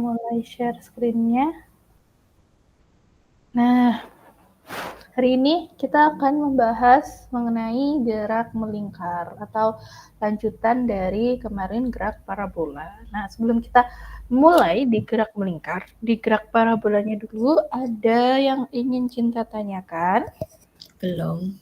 mulai share screen-nya. Nah, hari ini kita akan membahas mengenai gerak melingkar atau lanjutan dari kemarin gerak parabola. Nah, sebelum kita mulai di gerak melingkar, di gerak parabolanya dulu ada yang ingin Cinta tanyakan? Belum.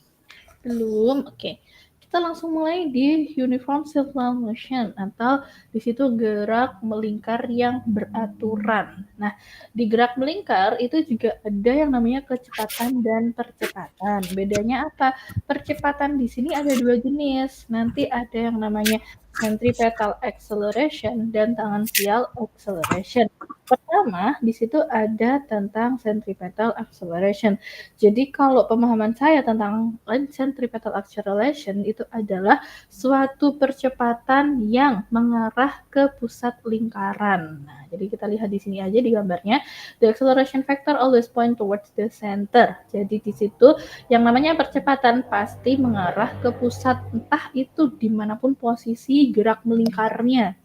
Oke. Kita langsung mulai di uniform circular motion atau di situ gerak melingkar yang beraturan. Nah, di gerak melingkar itu juga ada yang namanya kecepatan dan percepatan. Bedanya apa? Percepatan di sini ada dua jenis. Nanti ada yang namanya centripetal acceleration dan tangential acceleration. Pertama, di situ ada tentang centripetal acceleration. Jadi kalau pemahaman saya tentang centripetal acceleration itu adalah suatu percepatan yang mengarah ke pusat lingkaran. Nah, jadi kita lihat di sini aja di gambarnya, the acceleration vector always point towards the center. Jadi di situ yang namanya percepatan pasti mengarah ke pusat, entah itu dimanapun posisi gerak melingkarnya.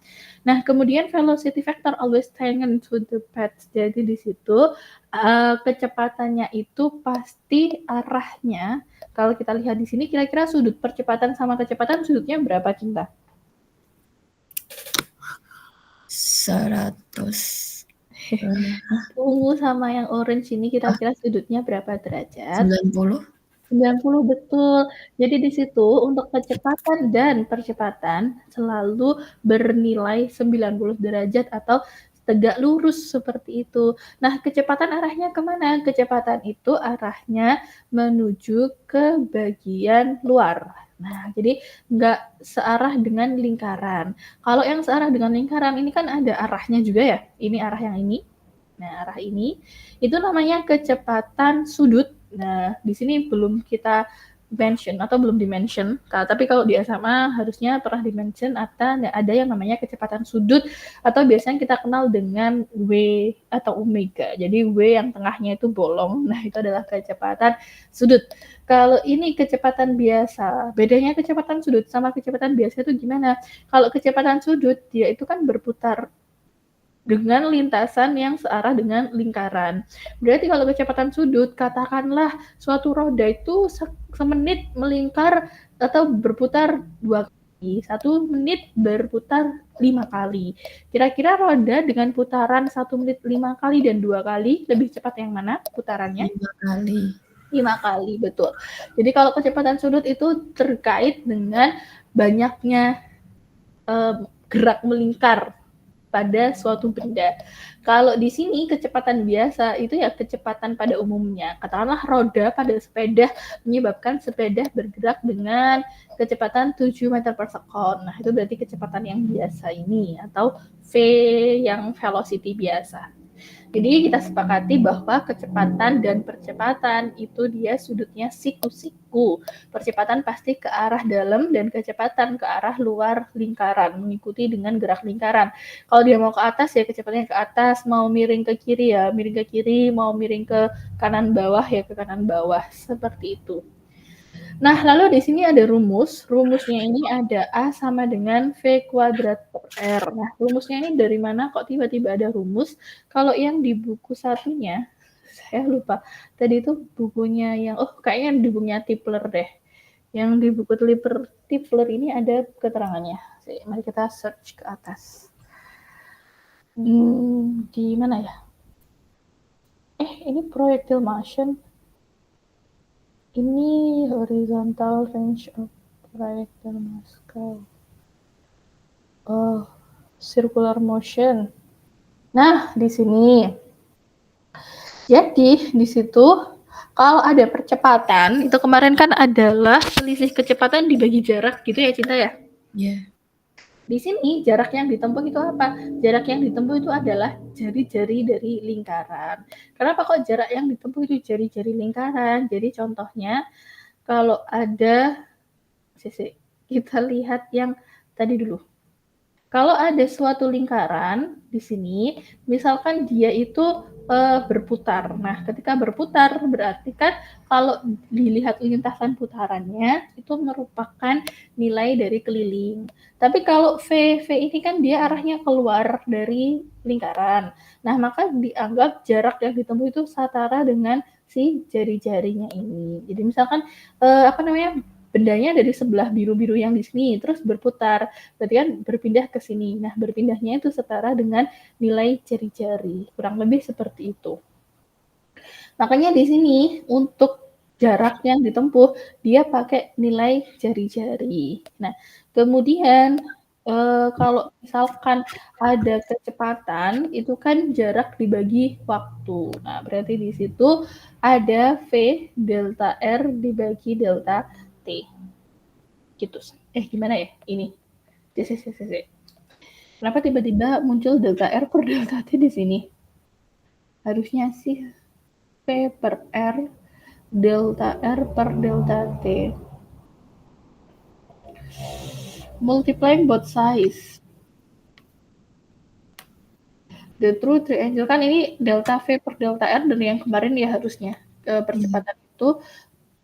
Nah, kemudian velocity vector always tangent to the path. Jadi di situ kecepatannya itu pasti arahnya. Kalau kita lihat di sini, kira-kira sudut percepatan sama kecepatan sudutnya berapa, Cinta? 100. Ungu sama yang orange ini kira-kira sudutnya berapa derajat? 90. 90, betul. Jadi di situ untuk kecepatan dan percepatan selalu bernilai 90 derajat atau tegak lurus seperti itu. Nah, kecepatan arahnya kemana? Kecepatan itu arahnya menuju ke bagian luar. Nah, jadi nggak searah dengan lingkaran. Kalau yang searah dengan lingkaran ini kan ada arahnya juga ya. Ini arah yang ini. Nah, arah ini itu namanya kecepatan sudut. Nah, di sini belum kita mention atau belum dimention, tapi kalau di SMA harusnya pernah dimention atau ada yang namanya kecepatan sudut atau biasanya kita kenal dengan W atau omega. Jadi W yang tengahnya itu bolong. Nah, itu adalah kecepatan sudut. Kalau ini kecepatan biasa, bedanya kecepatan sudut sama kecepatan biasa itu gimana? Kalau kecepatan sudut dia itu kan berputar dengan lintasan yang searah dengan lingkaran. Berarti kalau kecepatan sudut, katakanlah suatu roda itu semenit melingkar atau berputar 2 kali, 1 menit berputar 5 kali. Kira-kira roda dengan putaran 1 menit 5 kali dan 2 kali, lebih cepat yang mana putarannya? 5 kali. 5 kali, betul. Jadi kalau kecepatan sudut itu terkait dengan banyaknya gerak melingkar pada suatu benda. Kalau di sini kecepatan biasa itu ya kecepatan pada umumnya. Katakanlah roda pada sepeda menyebabkan sepeda bergerak dengan kecepatan 7 meter per second. Nah, itu berarti kecepatan yang biasa ini atau V yang velocity biasa. Jadi kita sepakati bahwa kecepatan dan percepatan itu dia sudutnya siku-siku. Percepatan pasti ke arah dalam dan kecepatan ke arah luar lingkaran, mengikuti dengan gerak lingkaran. Kalau dia mau ke atas ya kecepatannya ke atas, mau miring ke kiri ya miring ke kiri, mau miring ke kanan bawah ya ke kanan bawah, seperti itu. Nah, lalu di sini ada rumus. Rumusnya ini ada A sama dengan V kuadrat per R. Nah, rumusnya ini dari mana kok tiba-tiba ada rumus? Kalau yang di buku satunya, saya lupa. Tadi itu bukunya yang, kayaknya di bukunya Tipler deh. Yang di buku Tipler ini ada keterangannya. Mari kita search ke atas. Di mana ya? Ini projectile motion. Ini horizontal range of projectile Moscow. Circular motion. Nah, di sini. Jadi, di situ kalau ada percepatan, itu kemarin kan adalah selisih kecepatan dibagi jarak gitu ya, Cinta ya? Iya. Di sini jarak yang ditempuh itu apa? Jarak yang ditempuh itu adalah jari-jari dari lingkaran. Kenapa kok jarak yang ditempuh itu jari-jari lingkaran? Jadi contohnya kalau ada kita lihat yang tadi dulu. Kalau ada suatu lingkaran di sini, misalkan dia itu berputar. Nah, ketika berputar berarti kan kalau dilihat lintasan putarannya itu merupakan nilai dari keliling. Tapi kalau V ini kan dia arahnya keluar dari lingkaran. Nah, maka dianggap jarak yang ditempuh itu setara dengan si jari-jarinya ini. Jadi misalkan bendanya dari sebelah biru-biru yang di sini terus berputar, berarti kan berpindah ke sini. Nah, berpindahnya itu setara dengan nilai jari-jari. Kurang lebih seperti itu. Makanya di sini untuk jarak yang ditempuh dia pakai nilai jari-jari. Nah, kemudian kalau misalkan ada kecepatan itu kan jarak dibagi waktu. Nah, berarti di situ ada V delta R dibagi delta T. Gitu. Gimana ya? Ini. Kenapa tiba-tiba muncul delta R per delta T di sini? Harusnya sih P per R delta R per delta T. Multiplying both sides. The true triangle kan ini delta V per delta R dari yang kemarin ya harusnya. Percepatan itu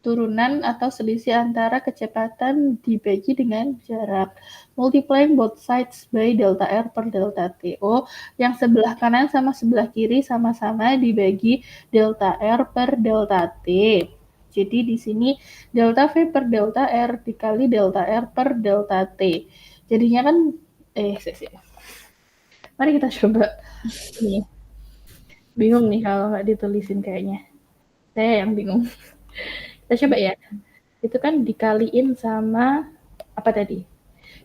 turunan atau selisih antara kecepatan dibagi dengan jarak. Multiplying both sides by delta R per delta T. Oh, yang sebelah kanan sama sebelah kiri sama-sama dibagi delta R per delta T. Jadi di sini delta V per delta R dikali delta R per delta T. Jadinya kan mari kita coba. Nih. Bingung nih kalau nggak ditulisin kayaknya. Saya yang bingung. Kita coba ya. Itu kan dikaliin sama apa tadi?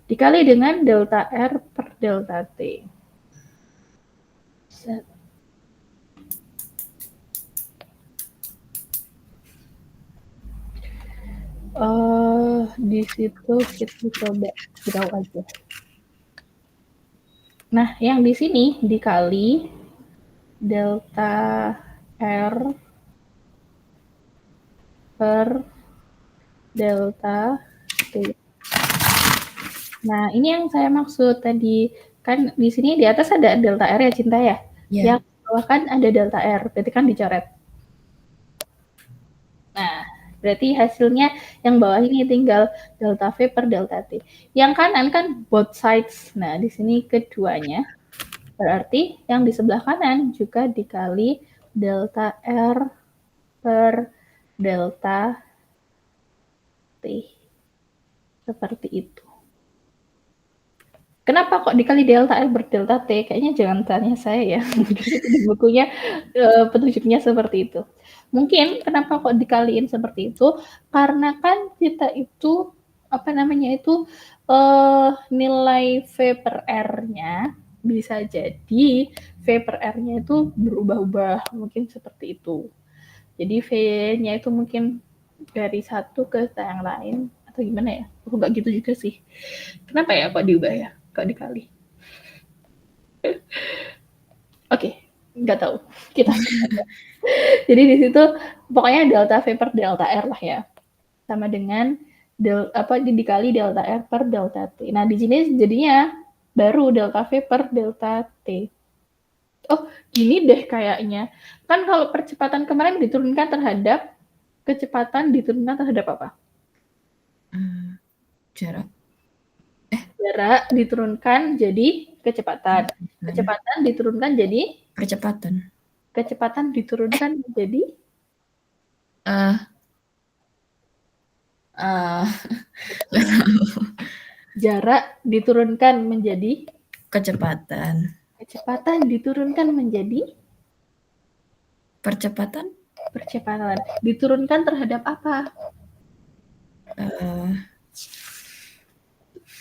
Dikali dengan delta R per delta T. Set. Di situ kita coba draw aja. Nah, yang di sini dikali delta R per delta T. Nah, ini yang saya maksud tadi. Kan di sini di atas ada delta R ya, Cinta ya? Yeah. Yang bawah kan ada delta R, berarti kan dicoret. Nah, berarti hasilnya yang bawah ini tinggal delta V per delta T. Yang kanan kan both sides. Nah, di sini keduanya. Berarti yang di sebelah kanan juga dikali delta R per delta T. Seperti itu. Kenapa kok dikali delta R per delta T? Kayaknya jangan tanya saya ya. Di bukunya petunjuknya seperti itu. Mungkin kenapa kok dikaliin seperti itu? Karena kan kita itu nilai V per R-nya bisa jadi V per R-nya itu berubah-ubah, mungkin seperti itu. Jadi V-nya itu mungkin dari satu ke yang lain atau gimana ya? Nggak gitu juga sih. Kenapa ya kok diubah ya? Kok dikali? Oke, nggak tahu. Kita jadi di situ pokoknya delta V per delta R lah ya. Sama dengan dikali delta R per delta T. Nah, di sini jadinya baru delta V per delta T. Oh, gini deh kayaknya. Kan kalau percepatan kemarin diturunkan terhadap kecepatan diturunkan terhadap apa? Jarak. Jarak diturunkan jadi kecepatan. Kecepatan diturunkan jadi percepatan. Kecepatan diturunkan jadi jarak diturunkan menjadi kecepatan. Kecepatan diturunkan menjadi Percepatan. Percepatan diturunkan terhadap apa?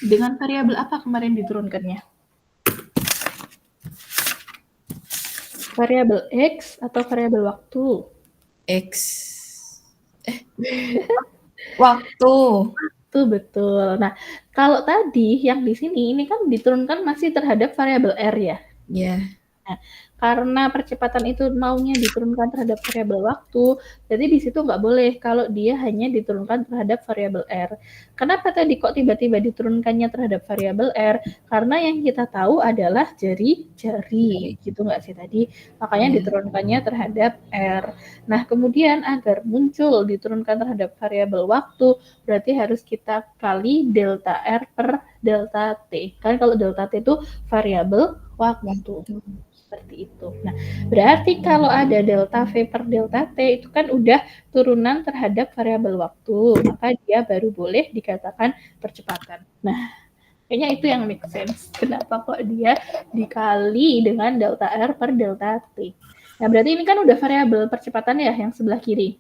Dengan variabel apa kemarin diturunkannya? Variabel X atau variabel waktu? X. Waktu. Waktu, betul. Nah, kalau tadi yang di sini ini kan diturunkan masih terhadap variabel R ya? Ya. Yeah. Nah, karena percepatan itu maunya diturunkan terhadap variabel waktu, jadi di situ nggak boleh kalau dia hanya diturunkan terhadap variabel R. Kenapa tadi kok tiba-tiba diturunkannya terhadap variabel R? Karena yang kita tahu adalah jari-jari, Jadi, gitu nggak sih tadi? Makanya ya, diturunkannya terhadap R. Nah, kemudian agar muncul diturunkan terhadap variabel waktu, berarti harus kita kali delta R per delta T. Kan kalau delta T itu variabel waktu. waktu. Seperti itu. Nah, berarti kalau ada delta V per delta T itu kan udah turunan terhadap variabel waktu, maka dia baru boleh dikatakan percepatan. Nah, kayaknya itu yang make sense. Kenapa kok dia dikali dengan delta R per delta T. Nah, berarti ini kan udah variabel percepatan ya yang sebelah kiri.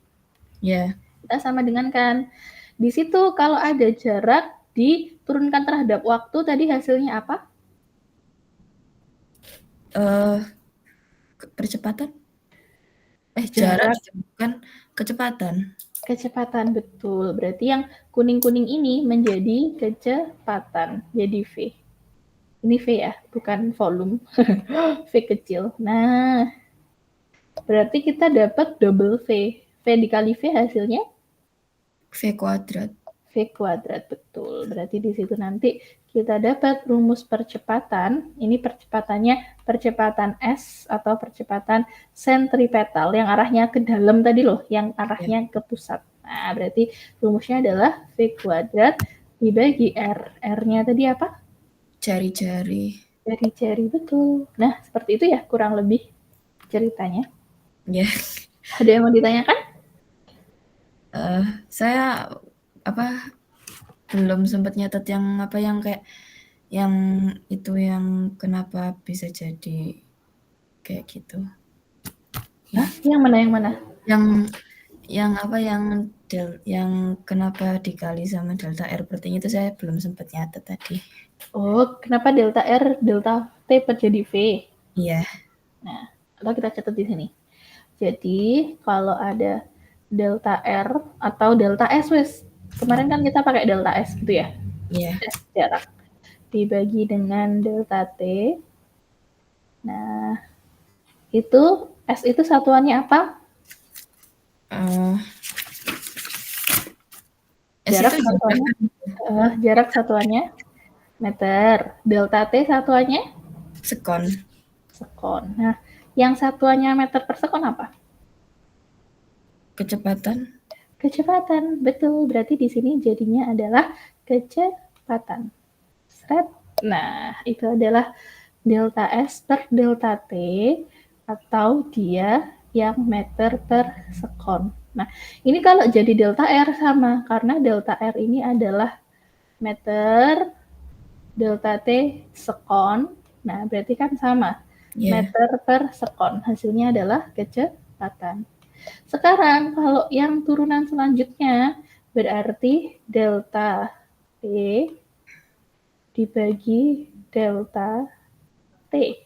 Ya, Kita sama dengan kan. Di situ kalau ada jarak diturunkan terhadap waktu, tadi hasilnya apa? percepatan? Jarak Jarak bukan kecepatan. kecepatan, betul. Berarti yang kuning-kuning ini menjadi kecepatan, jadi V. Ini V ya, bukan volume. V kecil. Nah, berarti kita dapat double V. V dikali V hasilnya V kuadrat. V kuadrat, betul. Berarti di situ nanti kita dapat rumus percepatan. Ini percepatannya percepatan S atau percepatan sentripetal yang arahnya ke dalam tadi loh, yang arahnya ke pusat. Nah, berarti rumusnya adalah V kuadrat dibagi R. R-nya tadi apa? Jari-jari. Jari-jari, betul. Nah, seperti itu ya kurang lebih ceritanya. Ya, Ada yang mau ditanyakan? saya belum sempat nyatet yang kayak yang itu yang kenapa bisa jadi kayak gitu. Hah? Yang mana yang mana? Yang kenapa dikali sama delta R berarti itu saya belum sempat nyatet tadi. Oh, kenapa delta R, delta T terjadi V? Iya. Nah, atau kita catat di sini. Jadi, kalau ada delta R atau delta S, wes. Kemarin kan kita pakai delta S gitu ya. Iya. S jarak. Dibagi dengan delta T. Nah, itu S itu satuannya apa? Jarak satuannya. Jarak satuannya meter. Delta T satuannya sekon. Sekon. Nah, yang satuannya meter per sekon apa? Kecepatan. Kecepatan, betul. Berarti di sini jadinya adalah kecepatan. Set. Nah, itu adalah delta S per delta T atau dia yang meter per sekon. Nah, ini kalau jadi delta R sama, karena delta R ini adalah meter, delta T sekon. Nah, berarti kan sama. Yeah. Meter per sekon. Hasilnya adalah kecepatan. Sekarang kalau yang turunan selanjutnya berarti delta T dibagi delta T.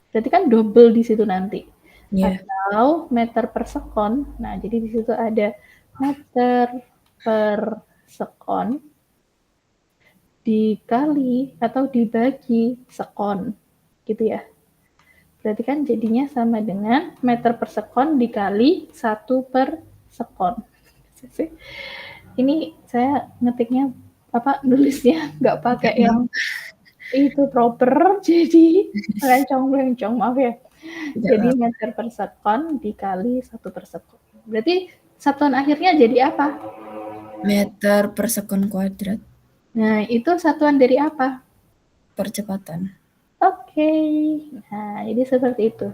Berarti kan double di situ nanti. Yeah. Atau meter per sekon. Nah, jadi di situ ada meter per sekon dikali atau dibagi sekon. Gitu ya. Berarti kan jadinya sama dengan meter per sekon dikali 1 per sekon. Ini saya ngetiknya nulisnya nggak pakai yang itu proper, jadi melencong-melencong, maaf ya. Jadi meter per sekon dikali 1 per sekon. Berarti satuan akhirnya jadi apa? Meter per sekon kuadrat. Nah, itu satuan dari apa? Percepatan. Oke. Nah, jadi seperti itu.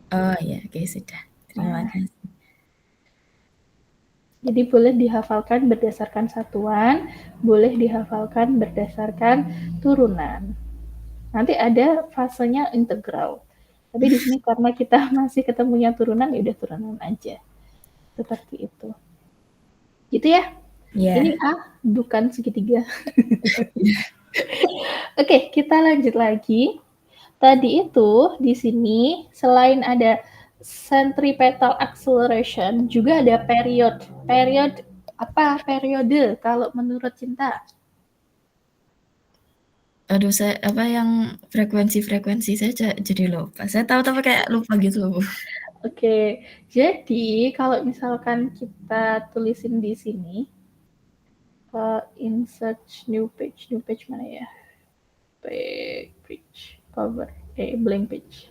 Oh ya, oke, sudah. Terima kasih. Jadi boleh dihafalkan berdasarkan satuan, boleh dihafalkan berdasarkan turunan. Nanti ada fasenya integral. Tapi di sini karena kita masih ketemunya turunan, ya udah turunan aja. Seperti itu. Gitu ya? Yeah. Ini A, bukan segitiga. Oke, kita lanjut lagi. Tadi itu di sini selain ada centripetal acceleration, juga ada period. Period apa? Periode kalau menurut Cinta? Aduh saya yang frekuensi-frekuensi saya jadi lupa. Saya tahu tapi kayak lupa gitu loh, Bu. Oke, jadi kalau misalkan kita tulisin di sini, insert new page mana ya? Page, cover, blank page.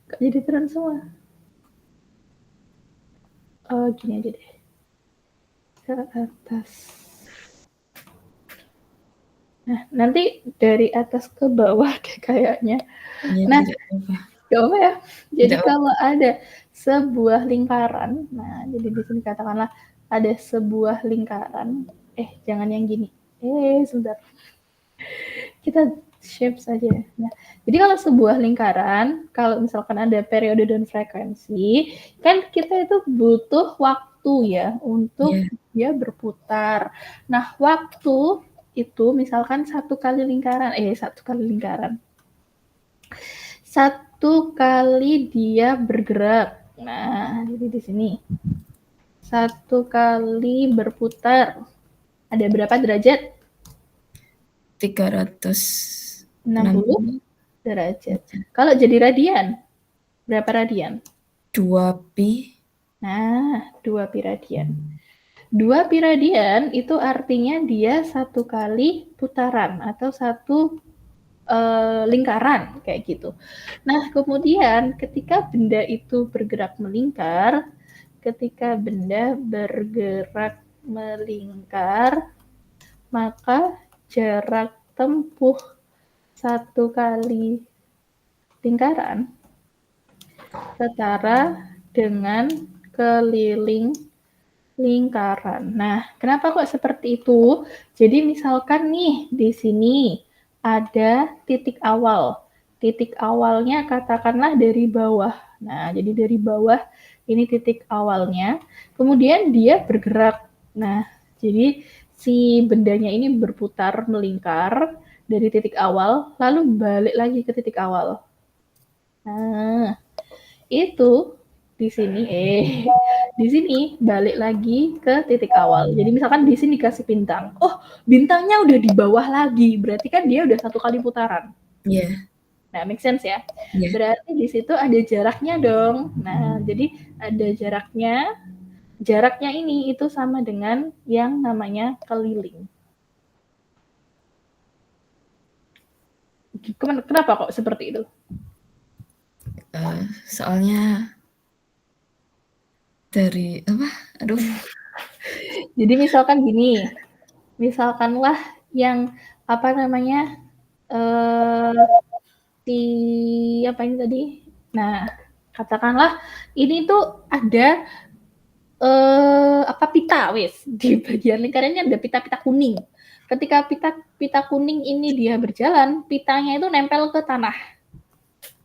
Kok jadi turun semua? Gini aja deh. Ke atas. Nah, nanti dari atas ke bawah deh kayaknya. Iya, Nah, tidak apa-apa. gak apa ya. Jadi Tidak kalau apa-apa. ada sebuah lingkaran, nah jadi di sini katakanlah ada sebuah lingkaran. Jangan yang gini. Sebentar. Kita shape saja. Nah, jadi kalau sebuah lingkaran, kalau misalkan ada periode dan frekuensi, kan kita itu butuh waktu ya untuk Iya, dia berputar. Nah, waktu itu misalkan satu kali lingkaran. Satu kali dia bergerak. Nah, jadi di sini. Satu kali berputar. Ada berapa derajat? 60 360 derajat. Kalau jadi radian, berapa radian? 2 pi. Nah, 2 pi radian. 2 pi radian itu artinya dia satu kali putaran atau satu lingkaran kayak gitu. Nah, kemudian ketika benda itu bergerak melingkar, maka jarak tempuh satu kali lingkaran setara dengan keliling lingkaran. Nah, kenapa kok seperti itu? Jadi misalkan nih di sini ada titik awal. Titik awalnya katakanlah dari bawah. Nah, jadi dari bawah ini titik awalnya. Kemudian dia bergerak. Nah, jadi si bendanya ini berputar melingkar dari titik awal lalu balik lagi ke titik awal. Nah, itu di sini di sini balik lagi ke titik awal. Jadi misalkan di sini dikasih bintang. Oh, bintangnya udah di bawah lagi. Berarti kan dia udah satu kali putaran. Iya, Nah, make sense ya. iya. Berarti di situ ada jaraknya dong. Nah, jadi ada jaraknya. Jaraknya ini itu sama dengan yang namanya keliling. Kenapa kok seperti itu? Soalnya dari apa? Aduh. Jadi misalkan gini, misalkanlah yang apa namanya si apa ini tadi? Nah, katakanlah ini tuh ada apa pita wis di bagian lingkarannya ada pita-pita kuning. Ketika pita kuning ini dia berjalan, pitanya itu nempel ke tanah.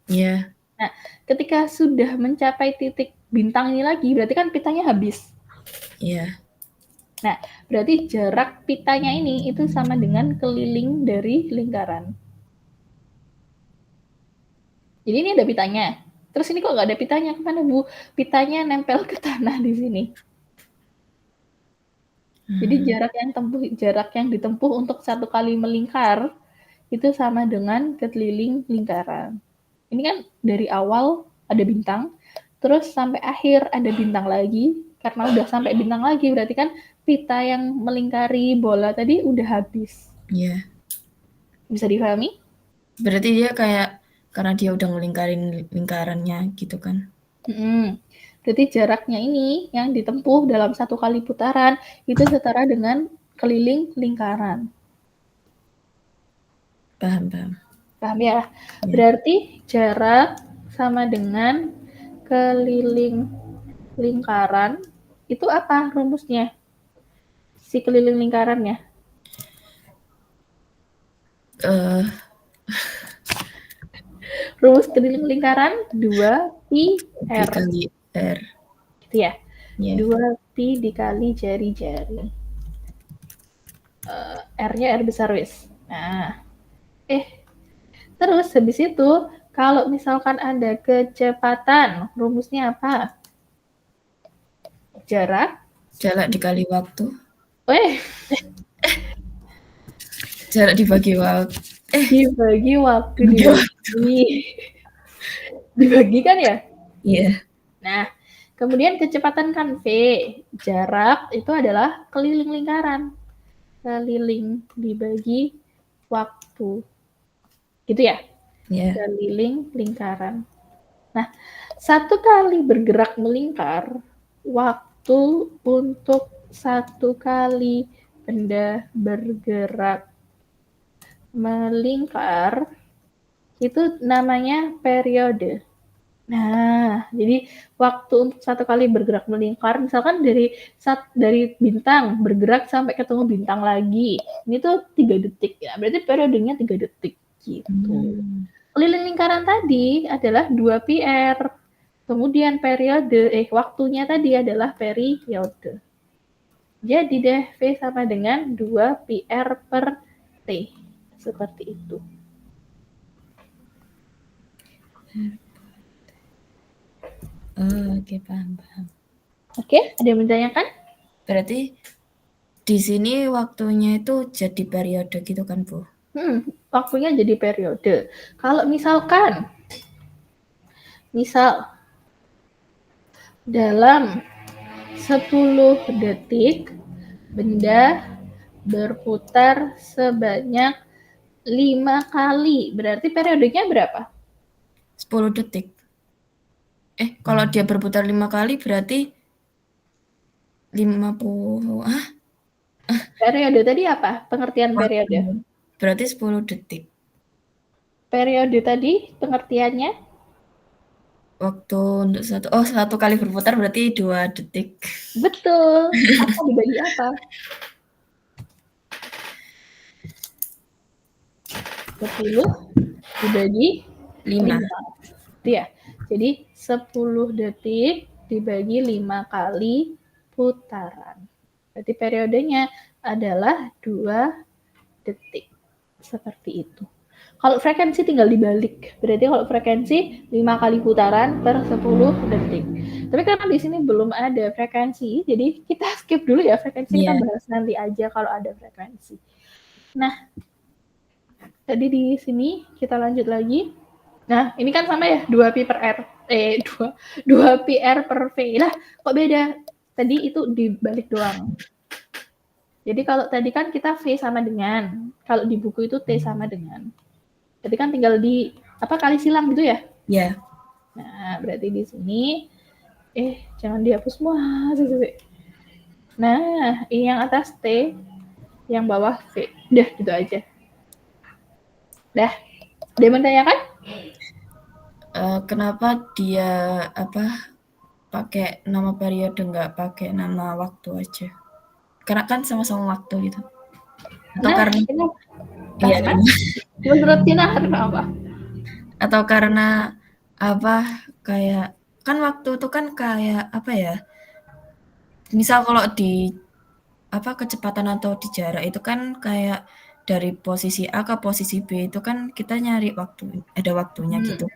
Iya. Nah, ketika sudah mencapai titik bintang ini lagi, berarti kan pitanya habis. Iya. Nah, berarti jarak pitanya ini itu sama dengan keliling dari lingkaran. Jadi ini ada pitanya. Terus ini kok nggak ada pitanya? Kemana Bu? Pitanya nempel ke tanah di sini. Jadi jarak yang ditempuh untuk satu kali melingkar itu sama dengan keliling lingkaran. Ini kan dari awal ada bintang, terus sampai akhir ada bintang lagi. Karena udah sampai bintang lagi, berarti kan pita yang melingkari bola tadi udah habis. Iya. Bisa dipahami? Berarti dia kayak karena dia udah ngelingkarin lingkarannya gitu kan. Berarti jaraknya ini yang ditempuh dalam satu kali putaran itu setara dengan keliling lingkaran. Paham, paham. Paham ya? Ya. Berarti jarak sama dengan keliling lingkaran itu apa rumusnya? Si keliling lingkarannya. Rumus keliling lingkaran 2 pi R. Dikali R. Gitu ya. Ya. 2 pi dikali jari-jari. R-nya R besar wis. Nah. Terus habis itu kalau misalkan ada kecepatan, rumusnya apa? Jarak Jarak dikali waktu. Jarak dibagi waktu. Dibagi waktu, Dibagi waktu. dibagi kan ya? Iya. Nah, kemudian kecepatan kan V. Jarak itu adalah keliling lingkaran. Keliling dibagi waktu. Gitu ya? Iya. Keliling lingkaran. Nah, satu kali bergerak melingkar, waktu untuk satu kali benda bergerak melingkar itu namanya periode. Nah, jadi waktu untuk satu kali bergerak melingkar, misalkan dari bintang bergerak sampai ketemu bintang lagi, ini tuh 3 detik ya, berarti periodenya 3 detik gitu. Keliling lingkaran tadi adalah 2 pi r. Kemudian waktunya tadi adalah periode. Jadi deh V sama dengan 2 pi r per T. Seperti itu. Oke, paham. Oke, ada yang menanyakan? Berarti di sini waktunya itu jadi periode gitu kan, Bu? Waktunya jadi periode. Kalau misal dalam 10 detik benda berputar sebanyak 5 kali. Berarti periodenya berapa? 10 detik. Kalau dia berputar 5 kali berarti 50. Periode tadi apa? Pengertian periode. Berarti 10 detik. Periode tadi pengertiannya? Waktu untuk satu kali berputar berarti 2 detik. Betul. Apa dibagi apa? 10 dibagi 5. 5. Itu ya. Jadi 10 detik dibagi 5 kali putaran. Berarti periodenya adalah 2 detik. Seperti itu. Kalau frekuensi tinggal dibalik. Berarti kalau frekuensi 5 kali putaran per 10 detik. Tapi karena di sini belum ada frekuensi, jadi kita skip dulu ya frekuensi, kita bahas nanti aja kalau ada frekuensi. Nah, tadi di sini kita lanjut lagi. Nah, ini kan sama ya, 2 pi per R. 2 pi R per V. Lah, kok beda? Tadi itu dibalik doang. Jadi kalau tadi kan kita V sama dengan, kalau di buku itu T sama dengan. Jadi kan tinggal kali silang gitu ya? Iya. Nah, berarti di sini jangan dihapus semua. Nah, ini yang atas T, yang bawah V. Udah gitu aja. Dah. Dia menanyakan? Kenapa dia pakai nama periode nggak pakai nama waktu aja? Karena kan sama-sama waktu gitu. Atau karena menurut Tina kenapa? Atau karena kayak kan waktu itu kan kayak misal kalau di kecepatan atau di jarak itu kan kayak dari posisi A ke posisi B itu kan kita nyari ada waktunya gitu.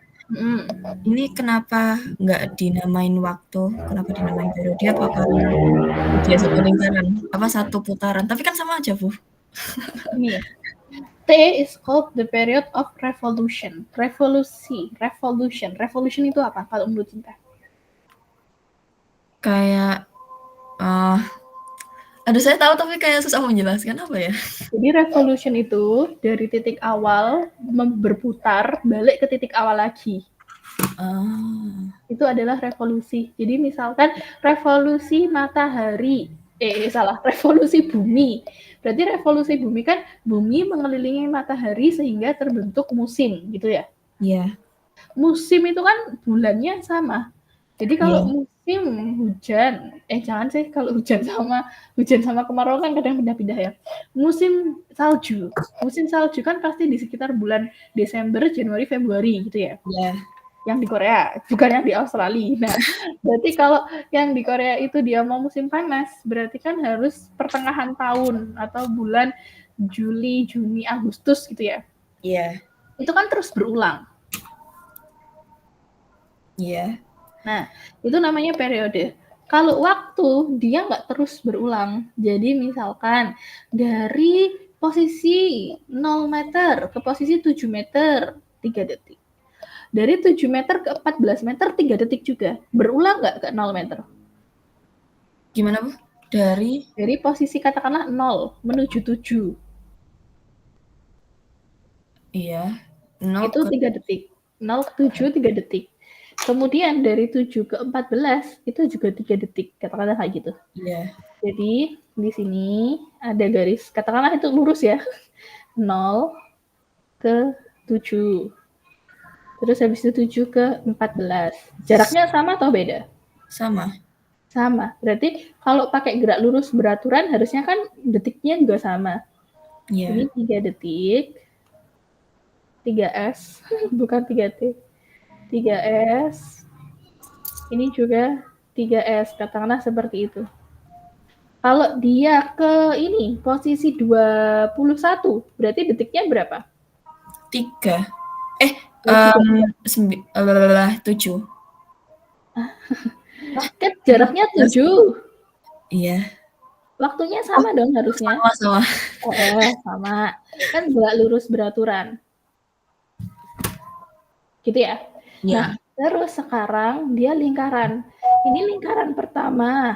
Ini kenapa nggak dinamain waktu? Kenapa dinamain periode? Apa karena dia satu lingkaran? Satu putaran? Tapi kan sama aja, Bu. Nih, T is called the period of revolution. Revolution itu apa kalau menurut Cinta? Kayak saya tahu tapi kayak susah menjelaskan apa ya. Jadi revolution itu dari titik awal berputar balik ke titik awal lagi. Itu adalah revolusi. Jadi misalkan revolusi matahari, revolusi bumi. Berarti revolusi bumi kan bumi mengelilingi matahari sehingga terbentuk musim gitu ya? Iya. Musim itu kan bulannya sama. Jadi kalau musim hujan, jangan sih kalau hujan sama kemarau kan kadang pindah-pindah ya. Musim salju kan pasti di sekitar bulan Desember, Januari, Februari gitu ya. Iya. Yang di Korea, bukan yang di Australia. Nah, berarti kalau yang di Korea itu dia mau musim panas, berarti kan harus pertengahan tahun atau bulan Juli, Juni, Agustus gitu ya. Iya. Itu kan terus berulang. Iya. Nah, itu namanya periode. Kalau waktu, dia nggak terus berulang. Jadi misalkan dari posisi 0 meter ke posisi 7 meter 3 detik. Dari 7 meter ke 14 meter 3 detik juga. Berulang nggak ke 0 meter? Gimana, Bu? Dari posisi katakanlah 0 menuju 7. Iya, 0 Itu ke 3 detik. 0 ke 7 3 detik. Kemudian dari 7 ke 14 itu juga 3 detik. Katakanlah kayak gitu. Iya. Jadi di sini ada garis, katakanlah itu lurus ya. 0 ke 7. Terus habis itu 7 ke 14. Jaraknya sama atau beda? Sama. Sama. Berarti kalau pakai gerak lurus beraturan harusnya kan detiknya juga sama. Iya. Ini 3 detik. 3S, bukan 3T. 3S. Ini juga 3S, katakanlah seperti itu. Kalau dia ke ini, posisi 21, berarti detiknya berapa? 3. 7. Kan jaraknya 7. Iya. Waktunya Oh, sama dong harusnya. sama. Sama. Kan gerak lurus beraturan. Gitu ya. Iya. Nah, terus sekarang dia lingkaran. Ini lingkaran pertama.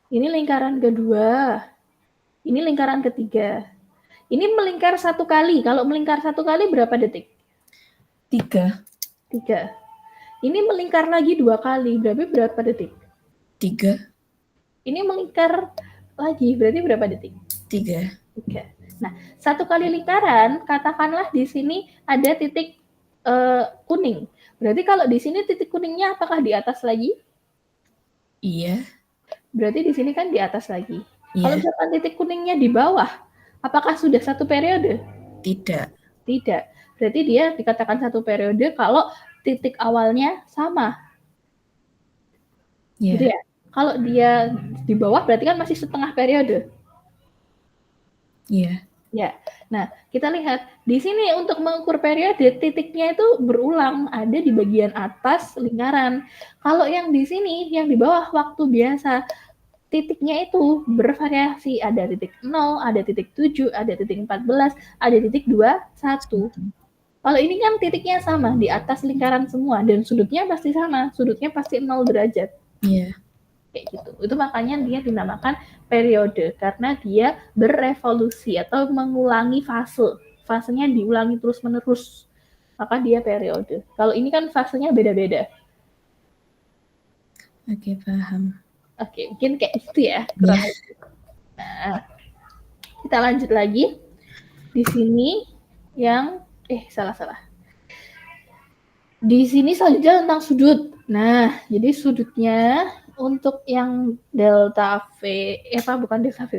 Ini lingkaran kedua. Ini lingkaran ketiga. Ini melingkar 1 kali. Kalau melingkar 1 kali berapa detik? 3. 3. Ini melingkar lagi 2 kali. Berarti berapa detik? 3. Ini melingkar lagi. Berarti berapa detik? 3. 3. Nah, 1 kali lingkaran, katakanlah di sini ada titik kuning. Berarti kalau di sini titik kuningnya apakah di atas lagi? Iya. Berarti di sini kan di atas lagi. Iya. Kalau misalkan titik kuningnya di bawah, apakah sudah 1 periode? Tidak. Tidak. Berarti dia dikatakan 1 periode kalau titik awalnya sama. Iya. Gitu ya. Kalau dia di bawah berarti kan masih setengah periode. Iya. Ya. Nah, kita lihat di sini untuk mengukur periode titiknya itu berulang, ada di bagian atas lingkaran. Kalau yang di sini, yang di bawah waktu biasa, titiknya itu bervariasi, ada titik 0, ada titik 7, ada titik 14, ada titik 21. Kalau ini kan titiknya sama, di atas lingkaran semua, dan sudutnya pasti sama, sudutnya pasti 0 derajat. Iya. Kayak gitu. Itu makanya dia dinamakan periode, karena dia berevolusi atau mengulangi fase. Fasenya diulangi terus-menerus. Maka dia periode. Kalau ini kan fasenya beda-beda. Oke, paham. Oke, mungkin kayak gitu ya. Iya. Nah, kita lanjut lagi. Di sini yang salah. Di sini selanjutnya tentang sudut. Nah, jadi sudutnya untuk yang delta V, bukan delta V,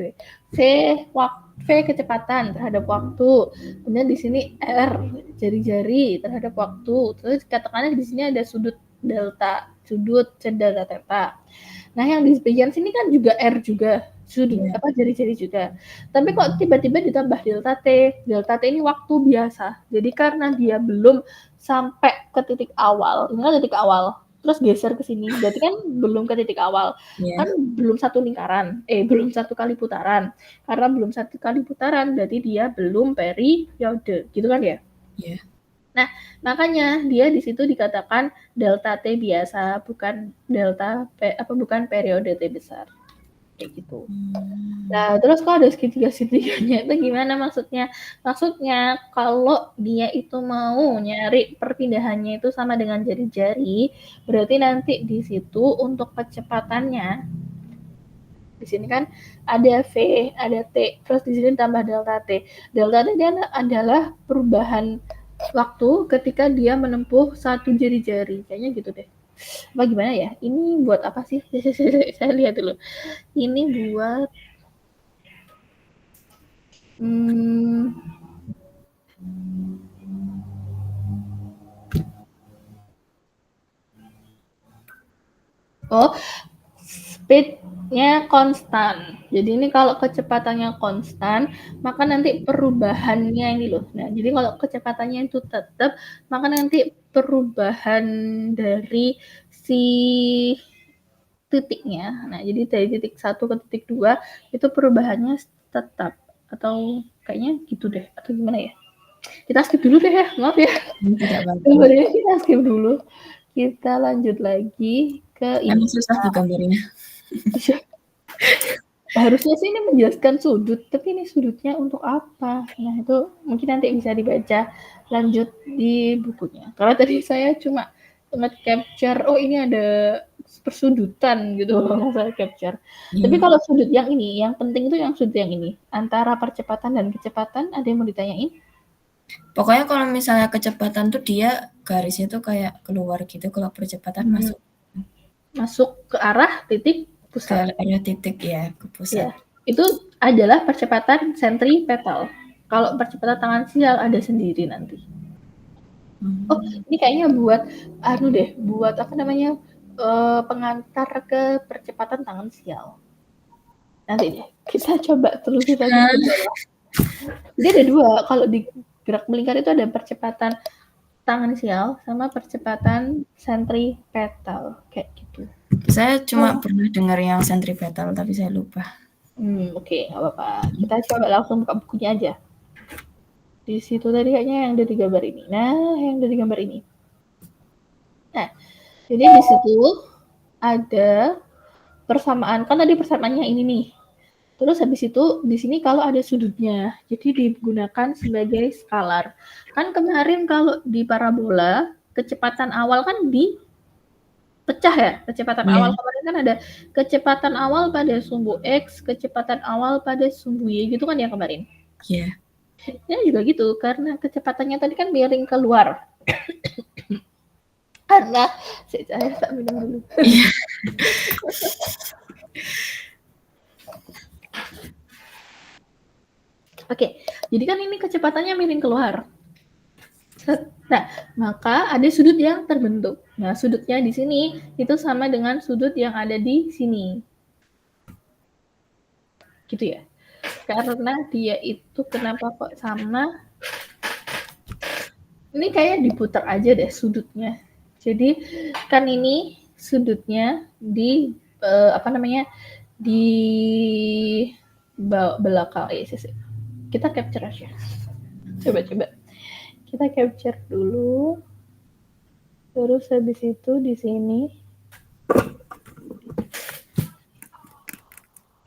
V kecepatan terhadap waktu. Kemudian di sini R, jari-jari terhadap waktu. Terus katakanlah di sini ada sudut delta, delta theta. Nah, yang di bagian sini kan juga R juga, sudut jari-jari juga. Tapi kok tiba-tiba ditambah delta T. Delta T ini waktu biasa. Jadi karena dia belum sampai ke titik awal, ini kan titik awal, terus geser ke sini, berarti kan belum ke titik awal, kan belum 1 lingkaran, belum 1 kali putaran. Karena belum 1 kali putaran, berarti dia belum periode, gitu kan ya? Iya. Nah, makanya dia di situ dikatakan delta T biasa, bukan bukan periode T besar. Kayak gitu. Nah, terus kalau ada segitiga-segitiganya itu gimana maksudnya? Maksudnya kalau dia itu mau nyari perpindahannya itu sama dengan jari-jari, berarti nanti di situ untuk kecepatannya, di sini kan ada V, ada T, terus di sini tambah delta T. Delta T adalah perubahan waktu ketika dia menempuh 1 jari-jari. Kayaknya gitu deh. Apa gimana ya? Ini buat apa sih? Saya lihat dulu. Ini buat speed-nya konstan. Jadi ini kalau kecepatannya konstan, maka nanti perubahannya ini loh. Nah, jadi kalau kecepatannya itu tetap, maka nanti perubahan dari si titiknya. Nah, jadi dari titik 1 ke titik 2 itu perubahannya tetap atau Kayaknya gitu deh, atau gimana ya? Kita skip dulu deh ya, maaf ya. Tidak apa-apa. Gambarnya kita skip dulu. Kita lanjut lagi ke ini. Emang susah Bu gambarnya. Harusnya sih ini menjelaskan sudut, tapi ini sudutnya untuk apa? Nah, itu mungkin nanti bisa dibaca lanjut di bukunya. Kalau tadi saya cuma nge-capture, oh ini ada persudutan gitu, saya capture. Tapi kalau sudut yang ini, yang penting itu yang sudut yang ini. Antara percepatan dan kecepatan, ada yang mau ditanyain? Pokoknya kalau misalnya kecepatan tuh dia garisnya tuh kayak keluar gitu, kalau percepatan masuk. Masuk ke arah titik pusat. Ke arah titik ya, ke pusat. Ya, itu adalah percepatan sentripetal. Kalau percepatan tangan sial ada sendiri nanti. Oh, ini kayaknya buat buat apa namanya? Pengantar ke percepatan tangan sial. Nanti deh, kita coba telusuri lagi ke bawah. Jadi ada dua, kalau di gerak melingkar itu ada percepatan tangan sial sama percepatan sentripetal kayak gitu. Saya cuma pernah dengar yang sentripetal tapi saya lupa. Oke, nggak apa-apa. Kita coba langsung buka bukunya aja. Di situ tadi kayaknya yang ada di gambar ini. Nah, yang ada di gambar ini. Nah, jadi di situ ada persamaan. Kan tadi persamaannya ini nih. Terus habis itu di sini kalau ada sudutnya. Jadi digunakan sebagai skalar. Kan kemarin kalau di parabola, kecepatan awal kan dipecah ya. Kecepatan awal kemarin kan ada kecepatan awal pada sumbu X, kecepatan awal pada sumbu Y gitu kan ya kemarin. Iya. Ya juga gitu, karena kecepatannya tadi kan miring keluar. Karena saya tak minum dulu. Oke, jadi kan ini kecepatannya miring keluar. Nah, maka ada sudut yang terbentuk. Nah, sudutnya di sini itu sama dengan sudut yang ada di sini. Gitu ya. Karena dia itu kenapa kok sama? Ini kayak diputar aja deh sudutnya. Jadi kan ini sudutnya di di belakang. Kita capture aja. Coba. Kita capture dulu. Terus habis itu di sini.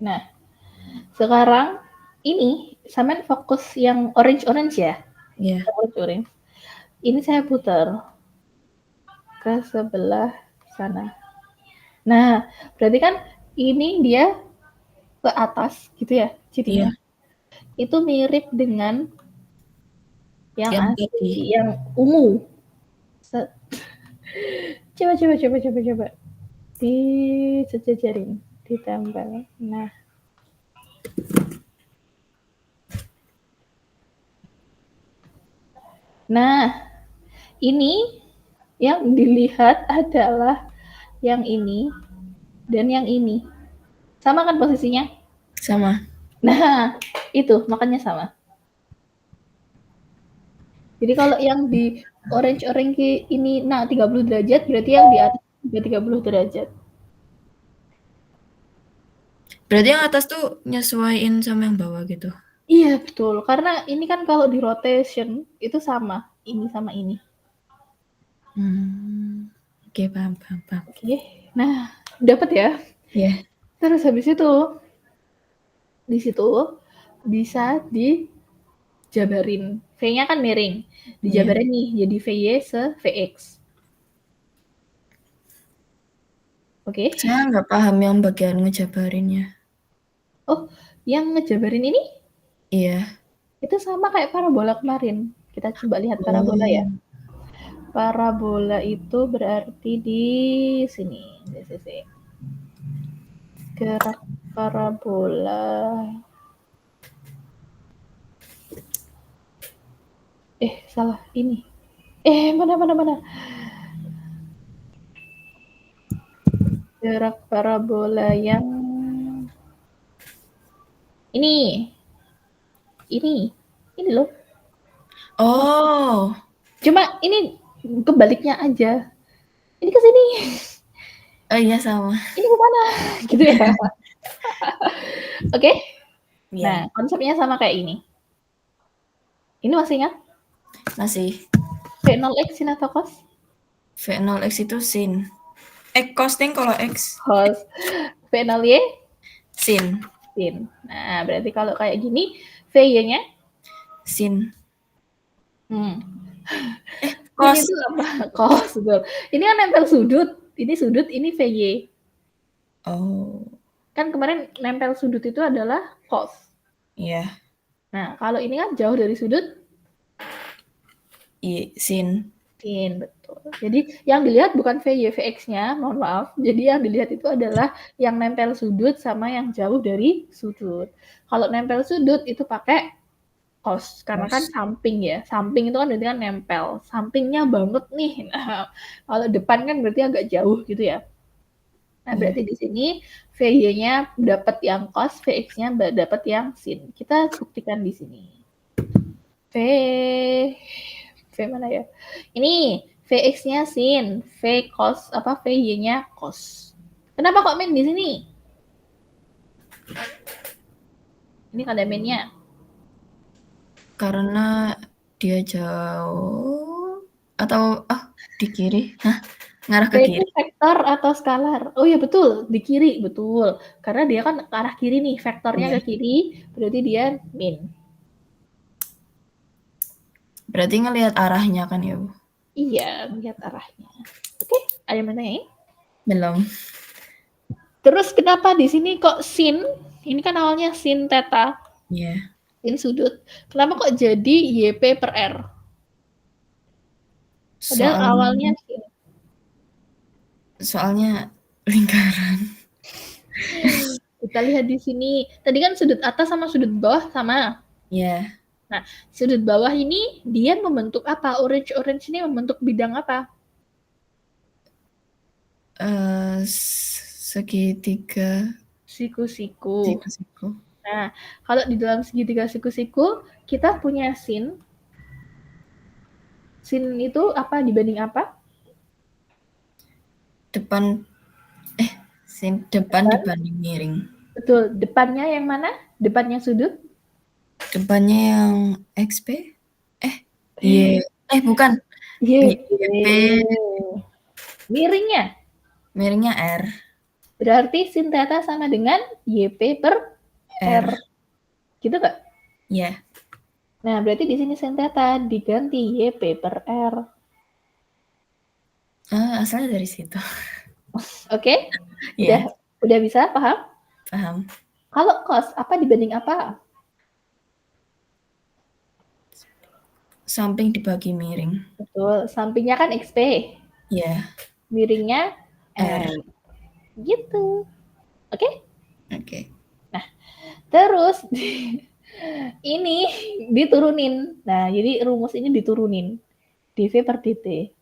Nah, sekarang ini sampean fokus yang orange ya? Iya. Orange. Ini saya putar ke sebelah sana. Nah, berarti kan ini dia ke atas gitu ya jadinya. Iya. Itu mirip dengan yang tadi. yang ungu. Coba. Disejajarin, ditambal. Nah, ini yang dilihat adalah yang ini dan yang ini. Sama kan posisinya? Sama. Nah, itu makanya sama. Jadi kalau yang di orange ini 30 derajat, berarti yang di atas juga 30 derajat. Berarti yang atas tuh nyesuaiin sama yang bawah gitu? Iya, betul. Karena ini kan kalau di rotation itu sama. Ini sama ini. Oke, paham. Oke. Nah, dapat ya? Iya. Terus habis itu di situ bisa dijabarin. V-nya kan miring. Dijabarin nih jadi VY se VX. Oke. Saya nggak paham yang bagian ngejabarinnya. Oh, yang ngejabarin ini? Iya. Itu sama kayak parabola kemarin. Kita coba lihat parabola ya. Parabola itu berarti di sini. Di sisi. Gerak parabola. Salah ini. Mana? Gerak parabola yang ini loh. Oh. Cuma ini kebaliknya aja. Ini ke sini. Oh iya sama. Ini ke mana? Gitu ya. Oke? Iya. Nah, konsepnya sama kayak ini. Ini masih ingat? Masih. V0x sin atau cos? V0x itu sin. Cos ding kalau X. Cos. V0y? Sin. Sin. Nah, berarti kalau kayak gini, VY-nya? Sin. Sin Cos. itu apa? Cos. Betul. Ini kan nempel sudut. Ini sudut, ini VY. Oh. Kan kemarin nempel sudut itu adalah cos. Iya. Nah, kalau ini kan jauh dari sudut, Sin. sin, betul. Jadi yang dilihat bukan VY, VX-nya, mohon maaf. Jadi yang dilihat itu adalah yang nempel sudut sama yang jauh dari sudut. Kalau nempel sudut itu pakai cos, karena kan samping ya. Samping itu kan berarti kan nempel. Sampingnya banget nih. Nah, kalau depan kan berarti agak jauh gitu ya. Nah, berarti di sini VY-nya dapat yang cos, VX-nya dapat yang sin. Kita buktikan di sini. V mana ya? Ini VX-nya sin, V cos apa VY-nya cos. Kenapa kok min di sini? Ini kan ada minnya. Karena dia jauh atau di kiri. Hah? Ngarah ke kiri. Vektor atau skalar? Oh iya betul, di kiri, betul. Karena dia kan ke arah kiri nih, vektornya ke kiri, berarti dia min. Berarti ngelihat arahnya kan ya, Bu? Iya, lihat arahnya. Oke, ada yang bertanya? Belum. Terus kenapa di sini kok sin? Ini kan awalnya sin theta. Iya. Sin sudut. Kenapa kok jadi YP per R? Padahal awalnya sin. Soalnya lingkaran. Kita lihat di sini. Tadi kan sudut atas sama sudut bawah sama. Iya. Nah, sudut bawah ini dia membentuk apa? Orange ini membentuk bidang apa? Segitiga. Siku-siku. Siku-siku. Nah, kalau di dalam segitiga siku-siku, kita punya sin. Sin itu apa dibanding apa? Depan dibanding miring. Betul. Depannya yang mana? Depannya sudut? Depannya yang XP? Bukan. YP. Miringnya? Miringnya R. Berarti sin theta sama dengan YP per R. Gitu gak? Iya. Nah, berarti di sini sin theta diganti YP per R. Asalnya dari situ. Oke? Udah bisa paham? Paham. Kalau cos apa dibanding apa? Samping dibagi miring. Betul, sampingnya kan XP. Iya. Miringnya R. Gitu. Oke? Oke. Nah, terus ini diturunin. Nah, jadi rumus ini diturunin. dV per dt.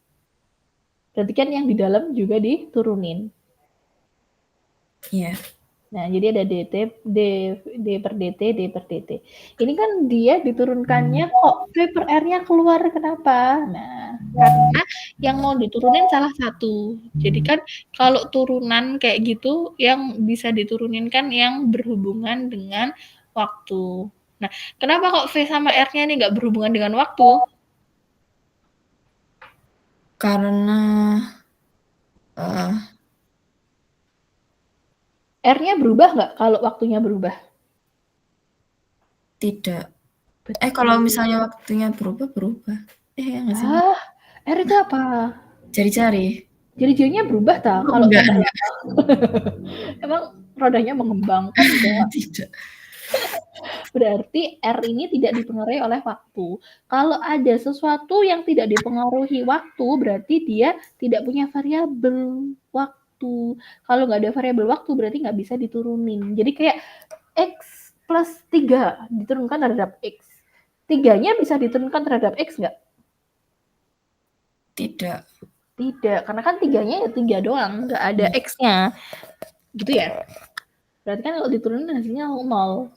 Berarti kan yang di dalam juga diturunin. Iya. Nah, jadi ada dt, d per dt, d per dt. Ini kan dia diturunkannya kok V per R-nya keluar, kenapa? Nah, karena yang mau diturunin salah satu. Jadi kan kalau turunan kayak gitu, yang bisa diturunin kan yang berhubungan dengan waktu. Nah, kenapa kok V sama R-nya ini nggak berhubungan dengan waktu? Karena R-nya berubah nggak kalau waktunya berubah? Tidak. Kalau misalnya waktunya berubah. Ya nggak sih? R itu apa? Jari-jari. Jari-jarinya berubah tak? Kalau enggak. Emang rodanya mengembang kan enggak? Tidak. Berarti R ini tidak dipengaruhi oleh waktu. Kalau ada sesuatu yang tidak dipengaruhi waktu, berarti dia tidak punya variabel waktu. Kalau nggak ada variabel waktu, berarti nggak bisa diturunin. Jadi kayak X plus 3 diturunkan terhadap X. 3-nya bisa diturunkan terhadap X nggak? Tidak. Tidak, karena kan 3-nya ya 3 doang, nggak ada X-nya. Gitu ya? Berarti kan kalau diturunin hasilnya 0.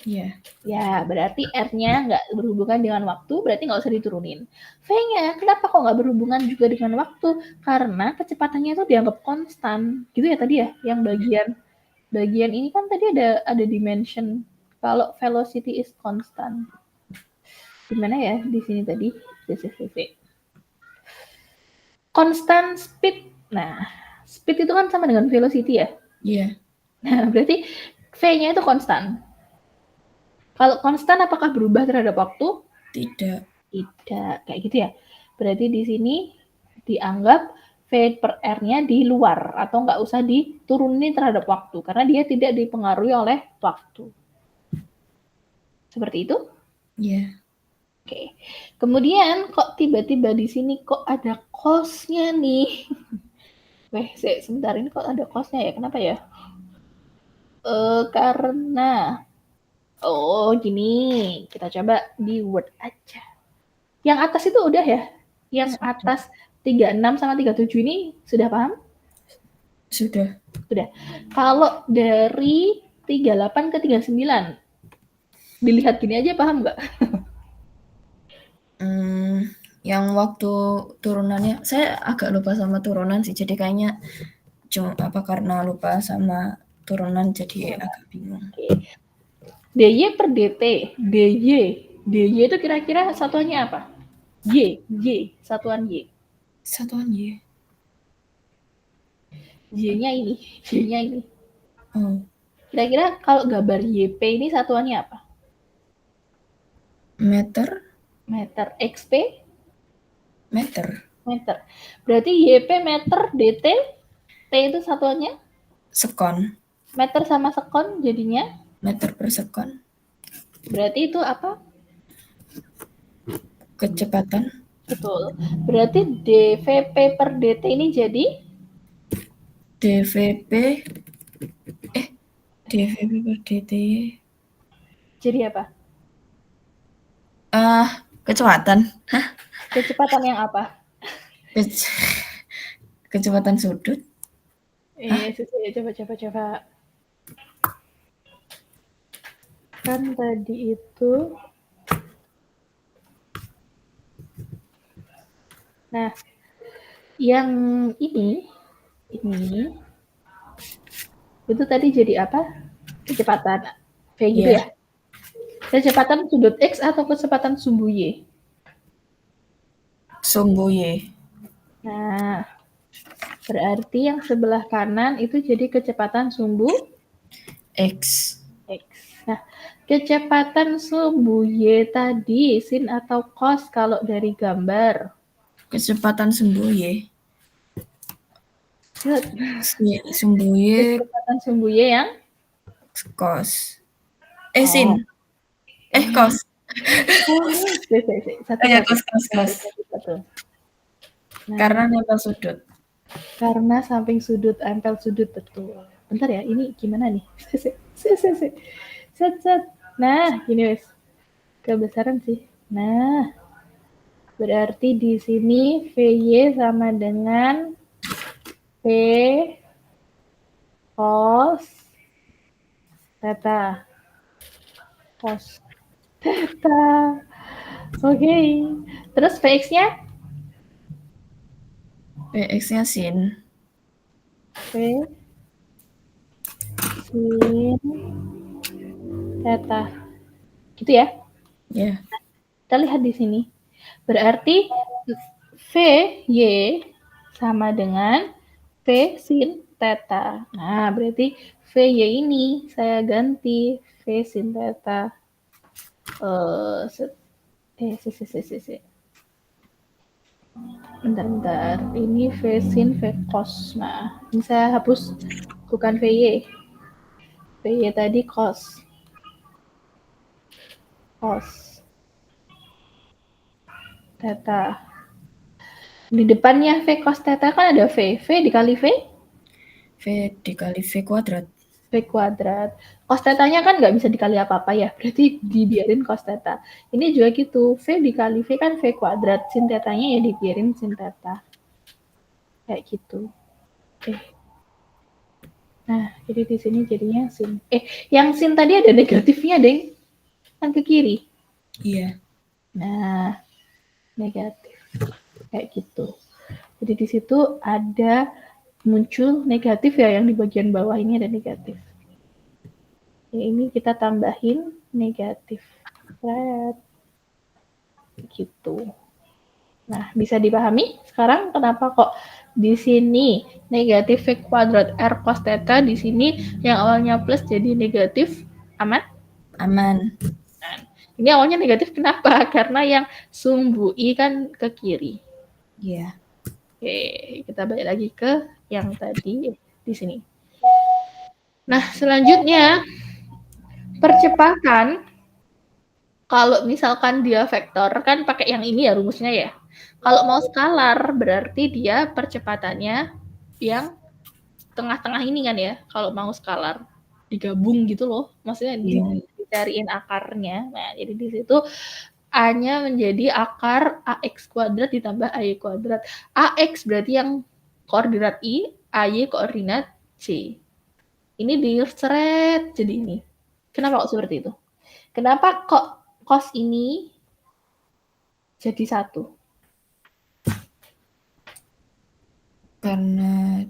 Iya. Ya, berarti R-nya nggak berhubungan dengan waktu, berarti nggak usah diturunin. V-nya, kenapa kok nggak berhubungan juga dengan waktu? Karena kecepatannya itu dianggap konstan. Gitu ya tadi ya, yang bagian ini kan tadi ada dimension Kalau velocity is constant. Gimana ya di sini tadi? Constant speed. Nah, speed itu kan sama dengan velocity ya? Iya. Nah, berarti V-nya itu konstan. Kalau konstan apakah berubah terhadap waktu? Tidak. Tidak, kayak gitu ya. Berarti di sini dianggap V per R-nya di luar atau nggak usah diturunin terhadap waktu karena dia tidak dipengaruhi oleh waktu. Seperti itu? Iya. Oke. Kemudian kok tiba-tiba di sini kok ada cos-nya nih? Weh, sebentar ini kok ada cos-nya ya? Kenapa ya? Karena gini, kita coba di Word aja. Yang atas itu udah ya? Yang Sudah. atas 36 sama 37 ini sudah paham? Sudah. Sudah. Kalau dari 38 ke 39, dilihat gini aja paham nggak? Yang waktu turunannya, saya agak lupa sama turunan sih, jadi kayaknya karena lupa sama turunan jadi agak bingung. Oke. DY per DT, DY itu kira-kira satuannya apa? Satuan Y. Satuan Y. Y-nya ini. Oh. Kira-kira kalau gambar YP ini satuannya apa? Meter. Meter. XP? Meter. Meter. Berarti YP meter, DT, T itu satuannya? Sekon. Meter sama sekon jadinya? Meter per sekon. Berarti itu apa? Kecepatan. Betul. Berarti dVP per DT ini jadi? dVP per DT. Jadi apa? Kecepatan. Hah? Kecepatan yang apa? Kecepatan sudut. Coba. Kan tadi itu. Nah, yang ini itu tadi jadi apa? Kecepatan. Kayak gitu ya? Kecepatan sudut X atau kecepatan sumbu Y? Sumbu Y. Nah, berarti yang sebelah kanan itu jadi kecepatan sumbu X. Nah, kecepatan sumbu Y tadi sin atau cos kalau dari gambar? Kecepatan sumbu Y. Sumbu Y. Kecepatan sumbu Y yang? Cos. Sin. Cos. Cos. Nah, karena nempel sudut. Karena samping sudut, empel sudut, betul. Bentar ya, ini gimana nih? Set. Nah, gini wes. Kebesaran sih. Nah, berarti di sini VY sama dengan V cos theta. Cos theta. Oke. Terus Vx-nya? Vx-nya sin. V sin theta. Gitu ya? Ya. Kita lihat di sini. Berarti VY sama dengan V sin theta. Nah, berarti VY ini saya ganti V sin theta. Bentar. Ini V sin V cos. Nah, ini saya hapus bukan VY. VY tadi cos. Theta. Di depannya V cos theta kan ada V. V dikali V? V dikali V kuadrat. V kuadrat. Cos theta-nya kan nggak bisa dikali apa-apa ya. Berarti dibiarin cos theta. Ini juga gitu. V dikali V kan V kuadrat. Sin theta-nya ya dibiarin sin theta. Kayak gitu. Nah, jadi di sini jadinya sin. Yang sin tadi ada negatifnya, Deng. Kan ke kiri. Iya. Nah, negatif. Kayak gitu. Jadi di situ ada muncul negatif ya, yang di bagian bawah ini ada negatif. Ini kita tambahin negatif. Gitu. Nah, bisa dipahami sekarang kenapa kok di sini negatif V kuadrat R cos theta, di sini yang awalnya plus jadi negatif, aman? Aman. Nah, ini awalnya negatif kenapa? Karena yang sumbu I kan ke kiri. Iya. Oke, kita balik lagi ke yang tadi di sini. Nah, selanjutnya percepatan kalau misalkan dia vektor kan pakai yang ini ya rumusnya ya. Kalau mau skalar berarti dia percepatannya yang tengah-tengah ini kan ya. Kalau mau skalar digabung gitu loh. Maksudnya dicariin akarnya. Nah, jadi di situ A-nya menjadi akar AX kuadrat ditambah AY kuadrat. AX berarti yang koordinat I, AY koordinat C. Ini diseret jadi ini. Kenapa kok seperti itu? Kenapa kok cos ini jadi 1? Karena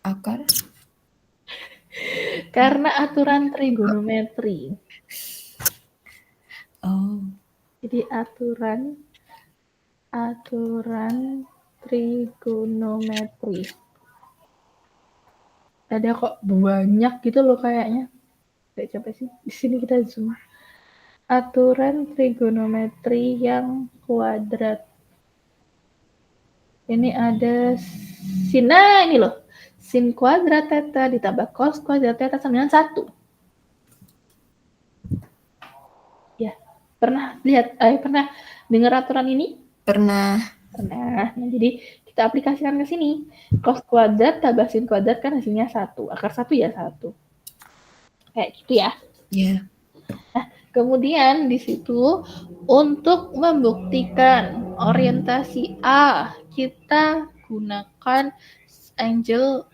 akar? Karena aturan trigonometri. Oh. Jadi aturan trigonometri. Ada kok banyak gitu loh kayaknya. Kayak coba sih. Di sini kita zoom. Aturan trigonometri yang kuadrat. Ini ada sin, nah ini loh. Sin kuadrat theta ditambah cos kuadrat theta sama dengan 1. Ya, pernah lihat, pernah dengar aturan ini? Pernah. Nah, jadi kita aplikasikan ke sini. Cos kuadrat tambah sin kuadrat kan hasilnya 1. Akar 1 ya 1. Kayak gitu ya. Iya. Nah, kemudian di situ untuk membuktikan orientasi A, kita gunakan angle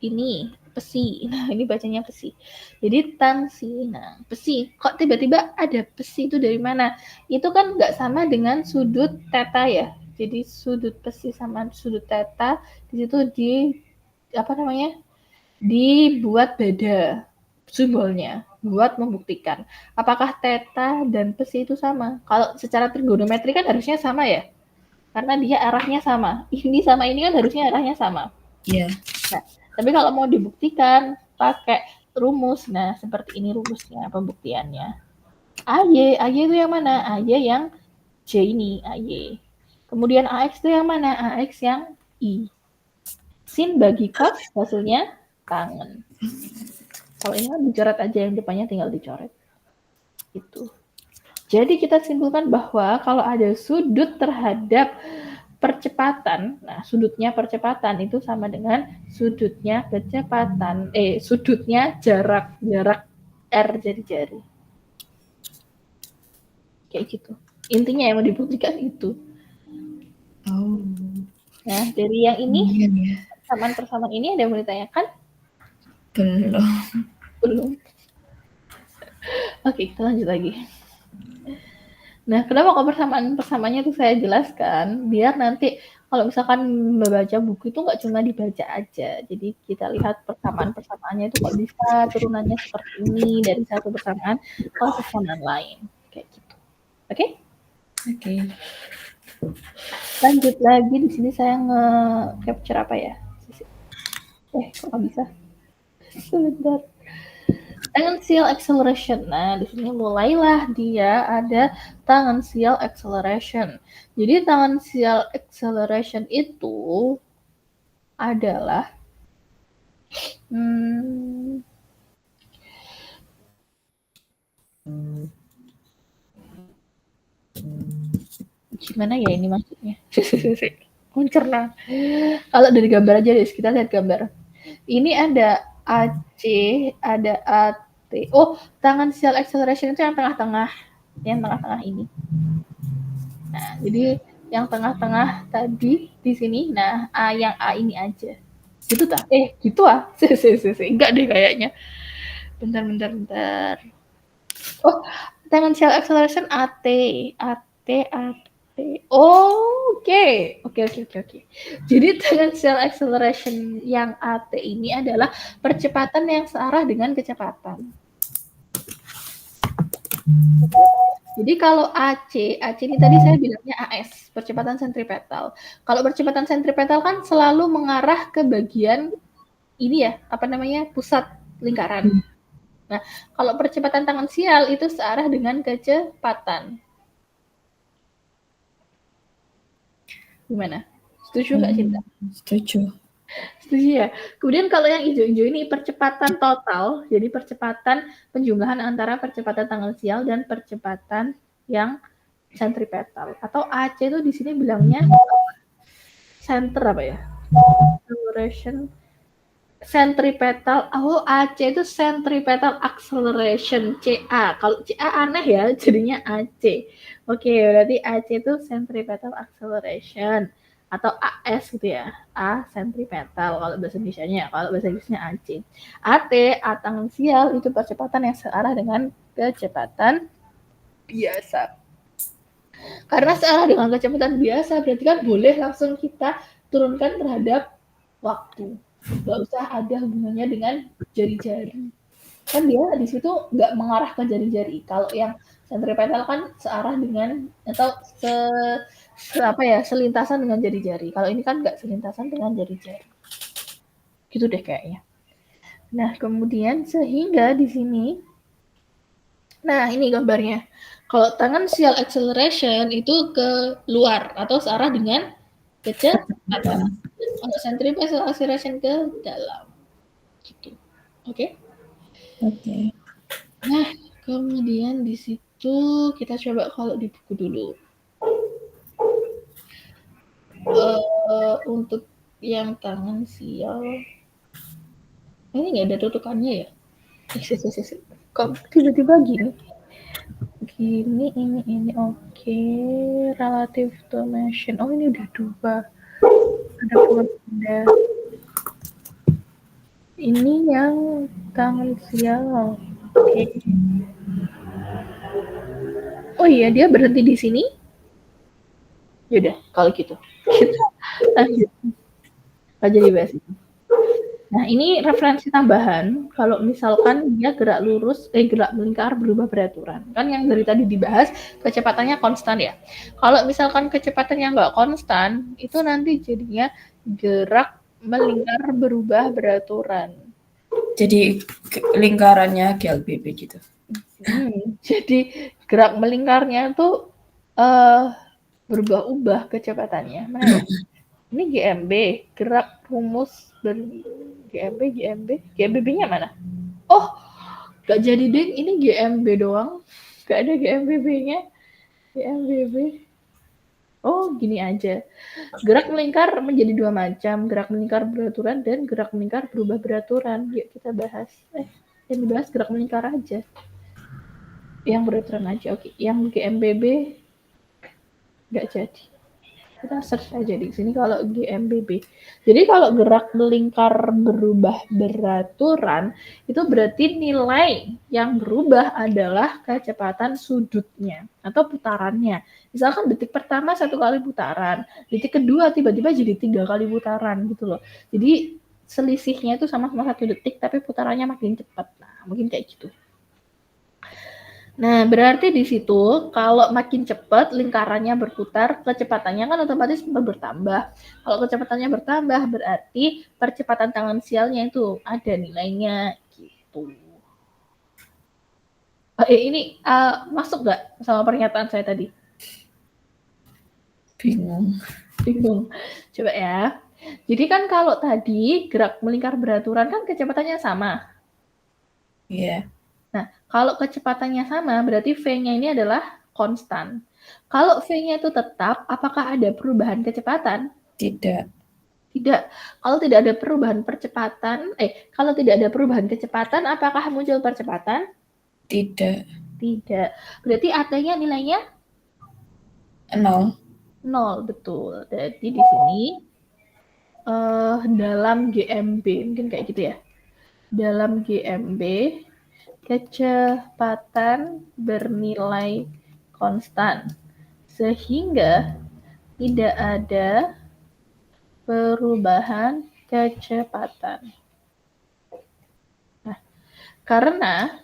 ini, pesi. Nah, ini bacanya pesi. Jadi tansi. Nah, pesi. Kok tiba-tiba ada pesi itu dari mana? Itu kan nggak sama dengan sudut theta ya. Jadi sudut pesi sama sudut theta di situ dibuat beda simbolnya buat membuktikan apakah theta dan pesi itu sama. Kalau secara trigonometri kan harusnya sama ya. Karena dia arahnya sama. Ini sama ini kan harusnya arahnya sama. Iya. Nah, tapi kalau mau dibuktikan pakai rumus, nah seperti ini rumusnya pembuktiannya. AY itu yang mana? AY yang J ini, AY. Kemudian AX itu yang mana? AX yang I. Sin bagi cos hasilnya tangen. Kalau ini kan dicoret aja, yang depannya tinggal dicoret. Itu. Jadi kita simpulkan bahwa kalau ada sudut terhadap percepatan, nah sudutnya percepatan itu sama dengan sudutnya kecepatan, sudutnya jarak R jari-jari. Kayak gitu. Intinya yang mau dibuktikan itu. Oh. Nah, dari yang ini, persamaan-persamaan ini ada yang mau ditanyakan? Belum. Oke, kita lanjut lagi. Nah, kenapa kok persamaannya itu saya jelaskan? Biar nanti kalau misalkan membaca buku itu nggak cuma dibaca aja. Jadi kita lihat persamaan-persamaannya itu kok bisa turunannya seperti ini dari satu persamaan ke persamaan lain. Kayak gitu. Oke? Oke. Lanjut lagi, di sini saya nge-capture apa ya? Kok nggak bisa? Sebentar. Tangential acceleration. Nah, di sini mulailah dia ada tangential acceleration. Jadi tangential acceleration itu adalah gimana ya ini maksudnya? Mencerna. Kalau dari gambar aja deh, kita lihat gambar. Ini ada AC, ada AT. Oh, tangential acceleration itu yang tengah-tengah. Yang tengah-tengah ini. Nah, jadi yang tengah-tengah tadi di sini, nah yang A ini aja. Gitu tak? Gitu ah. Enggak deh kayaknya. Bentar. Oh, tangential acceleration AT. Oke. Jadi tangential acceleration yang AT ini adalah percepatan yang searah dengan kecepatan. Jadi kalau AC ini tadi saya bilangnya AS, percepatan sentripetal. Kalau percepatan sentripetal kan selalu mengarah ke bagian ini ya, apa namanya, pusat lingkaran. Nah, kalau percepatan tangensial itu searah dengan kecepatan. Gimana? Setuju nggak, Cinta? Setuju. Setuju ya. Kemudian kalau yang hijau-hijau ini percepatan total, jadi percepatan penjumlahan antara percepatan tangensial dan percepatan yang sentripetal. Atau AC itu di sini bilangnya center apa ya? Acceleration centripetal. Oh, AC itu centripetal acceleration, CA. Kalau CA aneh ya, jadinya AC. Oke, berarti AC itu centripetal acceleration atau AS gitu ya. A centripetal kalau bahasa Indonesia-nya. Kalau bahasa Inggrisnya AC. AT, atangensial itu percepatan yang searah dengan kecepatan biasa. Karena searah dengan kecepatan biasa, berarti kan boleh langsung kita turunkan terhadap waktu. Nggak usah ada hubungannya dengan jari-jari. Kan dia di situ nggak mengarah ke jari-jari. Kalau yang sentripetal kan searah dengan atau apa ya, selintasan dengan jari-jari. Kalau ini kan nggak selintasan dengan jari-jari. Gitu deh kayaknya. Nah, kemudian sehingga di sini, nah ini gambarnya. Kalau tangensial acceleration itu ke luar atau searah dengan kecepatan. Kalau centripetal acceleration ke dalam. Gitu. Oke. Oke. Nah, kemudian di situ kita coba kalau di buku dulu. Untuk yang tangensial, ini nggak ada tutukannya ya? Kok tiba-tiba gini? Gini, ini, oke. Relative dimension. Oh, ini udah dua. Ada ada. Ini yang tangensial. Oke. Oh iya, dia berhenti di sini. Yaudah, kalau gitu. Kita lanjut. Nggak jadi bahas itu. Nah, ini referensi tambahan kalau misalkan dia gerak lurus, gerak melingkar berubah beraturan. Kan yang dari tadi dibahas kecepatannya konstan ya. Kalau misalkan kecepatannya nggak konstan, itu nanti jadinya gerak melingkar berubah beraturan. Jadi lingkarannya GLBB gitu. Jadi gerak melingkarnya itu berubah-ubah kecepatannya. Mana ya? Ini GMB, gerak rumus GMB-nya mana? Oh, gak jadi deh, ini GMB doang. Gak ada GMBB-nya. GMBB. Oh, gini aja. Gerak melingkar menjadi dua macam, gerak melingkar beraturan dan gerak melingkar berubah beraturan. Yuk kita bahas. Yang dibahas gerak melingkar aja. Yang beraturan aja, oke. Yang GMBB gak jadi. Kita search aja di sini kalau GMBB. Jadi kalau gerak melingkar berubah beraturan, itu berarti nilai yang berubah adalah kecepatan sudutnya atau putarannya. Misalkan detik pertama 1 kali putaran, detik kedua tiba-tiba jadi 3 kali putaran gitu loh. Jadi selisihnya itu sama-sama 1 detik tapi putarannya makin cepat. Nah, mungkin kayak gitu. Nah, berarti di situ kalau makin cepat lingkarannya berputar, kecepatannya kan otomatis bertambah. Kalau kecepatannya bertambah, berarti percepatan tangensialnya itu ada nilainya gitu. Ini masuk nggak sama pernyataan saya tadi? Bingung. Bingung. Coba ya. Jadi kan kalau tadi gerak melingkar beraturan kan kecepatannya sama. Iya. Nah, kalau kecepatannya sama, berarti V-nya ini adalah konstan. Kalau V-nya itu tetap, apakah ada perubahan kecepatan? Tidak. Tidak. Kalau tidak ada perubahan percepatan, kalau tidak ada perubahan kecepatan, apakah muncul percepatan? Tidak. Tidak. Berarti AT-nya nilainya 0. 0, betul. Jadi di sini dalam GMB, mungkin kayak gitu ya. Dalam GMB, kecepatan bernilai konstan, sehingga tidak ada perubahan kecepatan. Nah, karena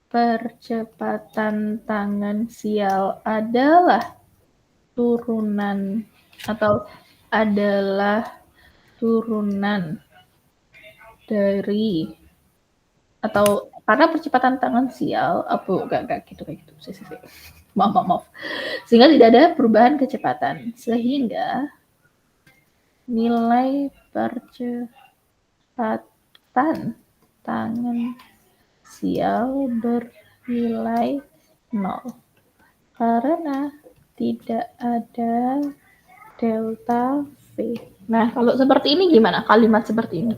percepatan tangan sial adalah turunan dari atau karena percepatan tangan sial enggak gitu kayak gitu. Maaf. Sehingga tidak ada perubahan kecepatan. Sehingga nilai percepatan tangan sial bernilai 0 karena tidak ada delta V. Nah, kalau seperti ini gimana? Kalimat seperti ini.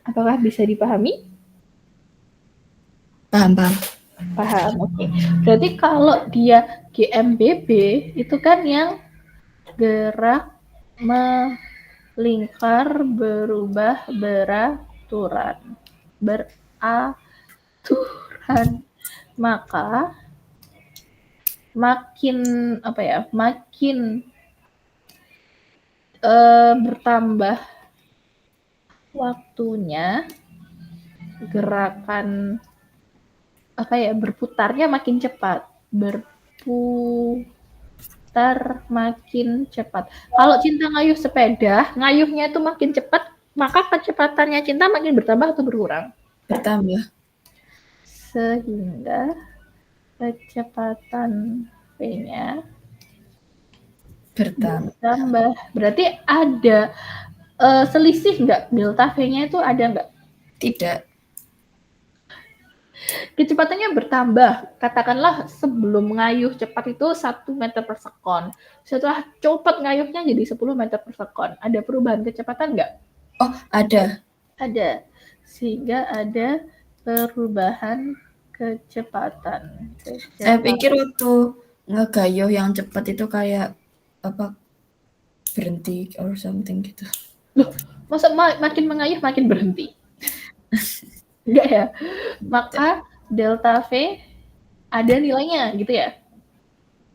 Apakah bisa dipahami? Paham. Paham, oke. Berarti kalau dia GMBB itu kan yang gerak melingkar berubah beraturan. Maka makin bertambah waktunya, gerakan berputarnya makin cepat, berputar makin cepat. Kalau Cinta ngayuh sepeda, ngayuhnya itu makin cepat, maka kecepatannya Cinta makin bertambah atau berkurang? Bertambah. Sehingga kecepatan V-nya bertambah. Berarti ada selisih nggak? Delta V-nya itu ada nggak? Tidak. Kecepatannya bertambah. Katakanlah sebelum ngayuh cepat itu 1 meter per sekon. Setelah cepat ngayuhnya jadi 10 meter per sekon. Ada perubahan kecepatan nggak? Oh, ada. Ada. Sehingga ada perubahan kecepatan. Saya pikir waktu ngegayuh yang cepat itu kayak berhenti or something gitu. Loh, masa makin mengayuh makin berhenti? Enggak ya? Maka delta V ada nilainya gitu ya.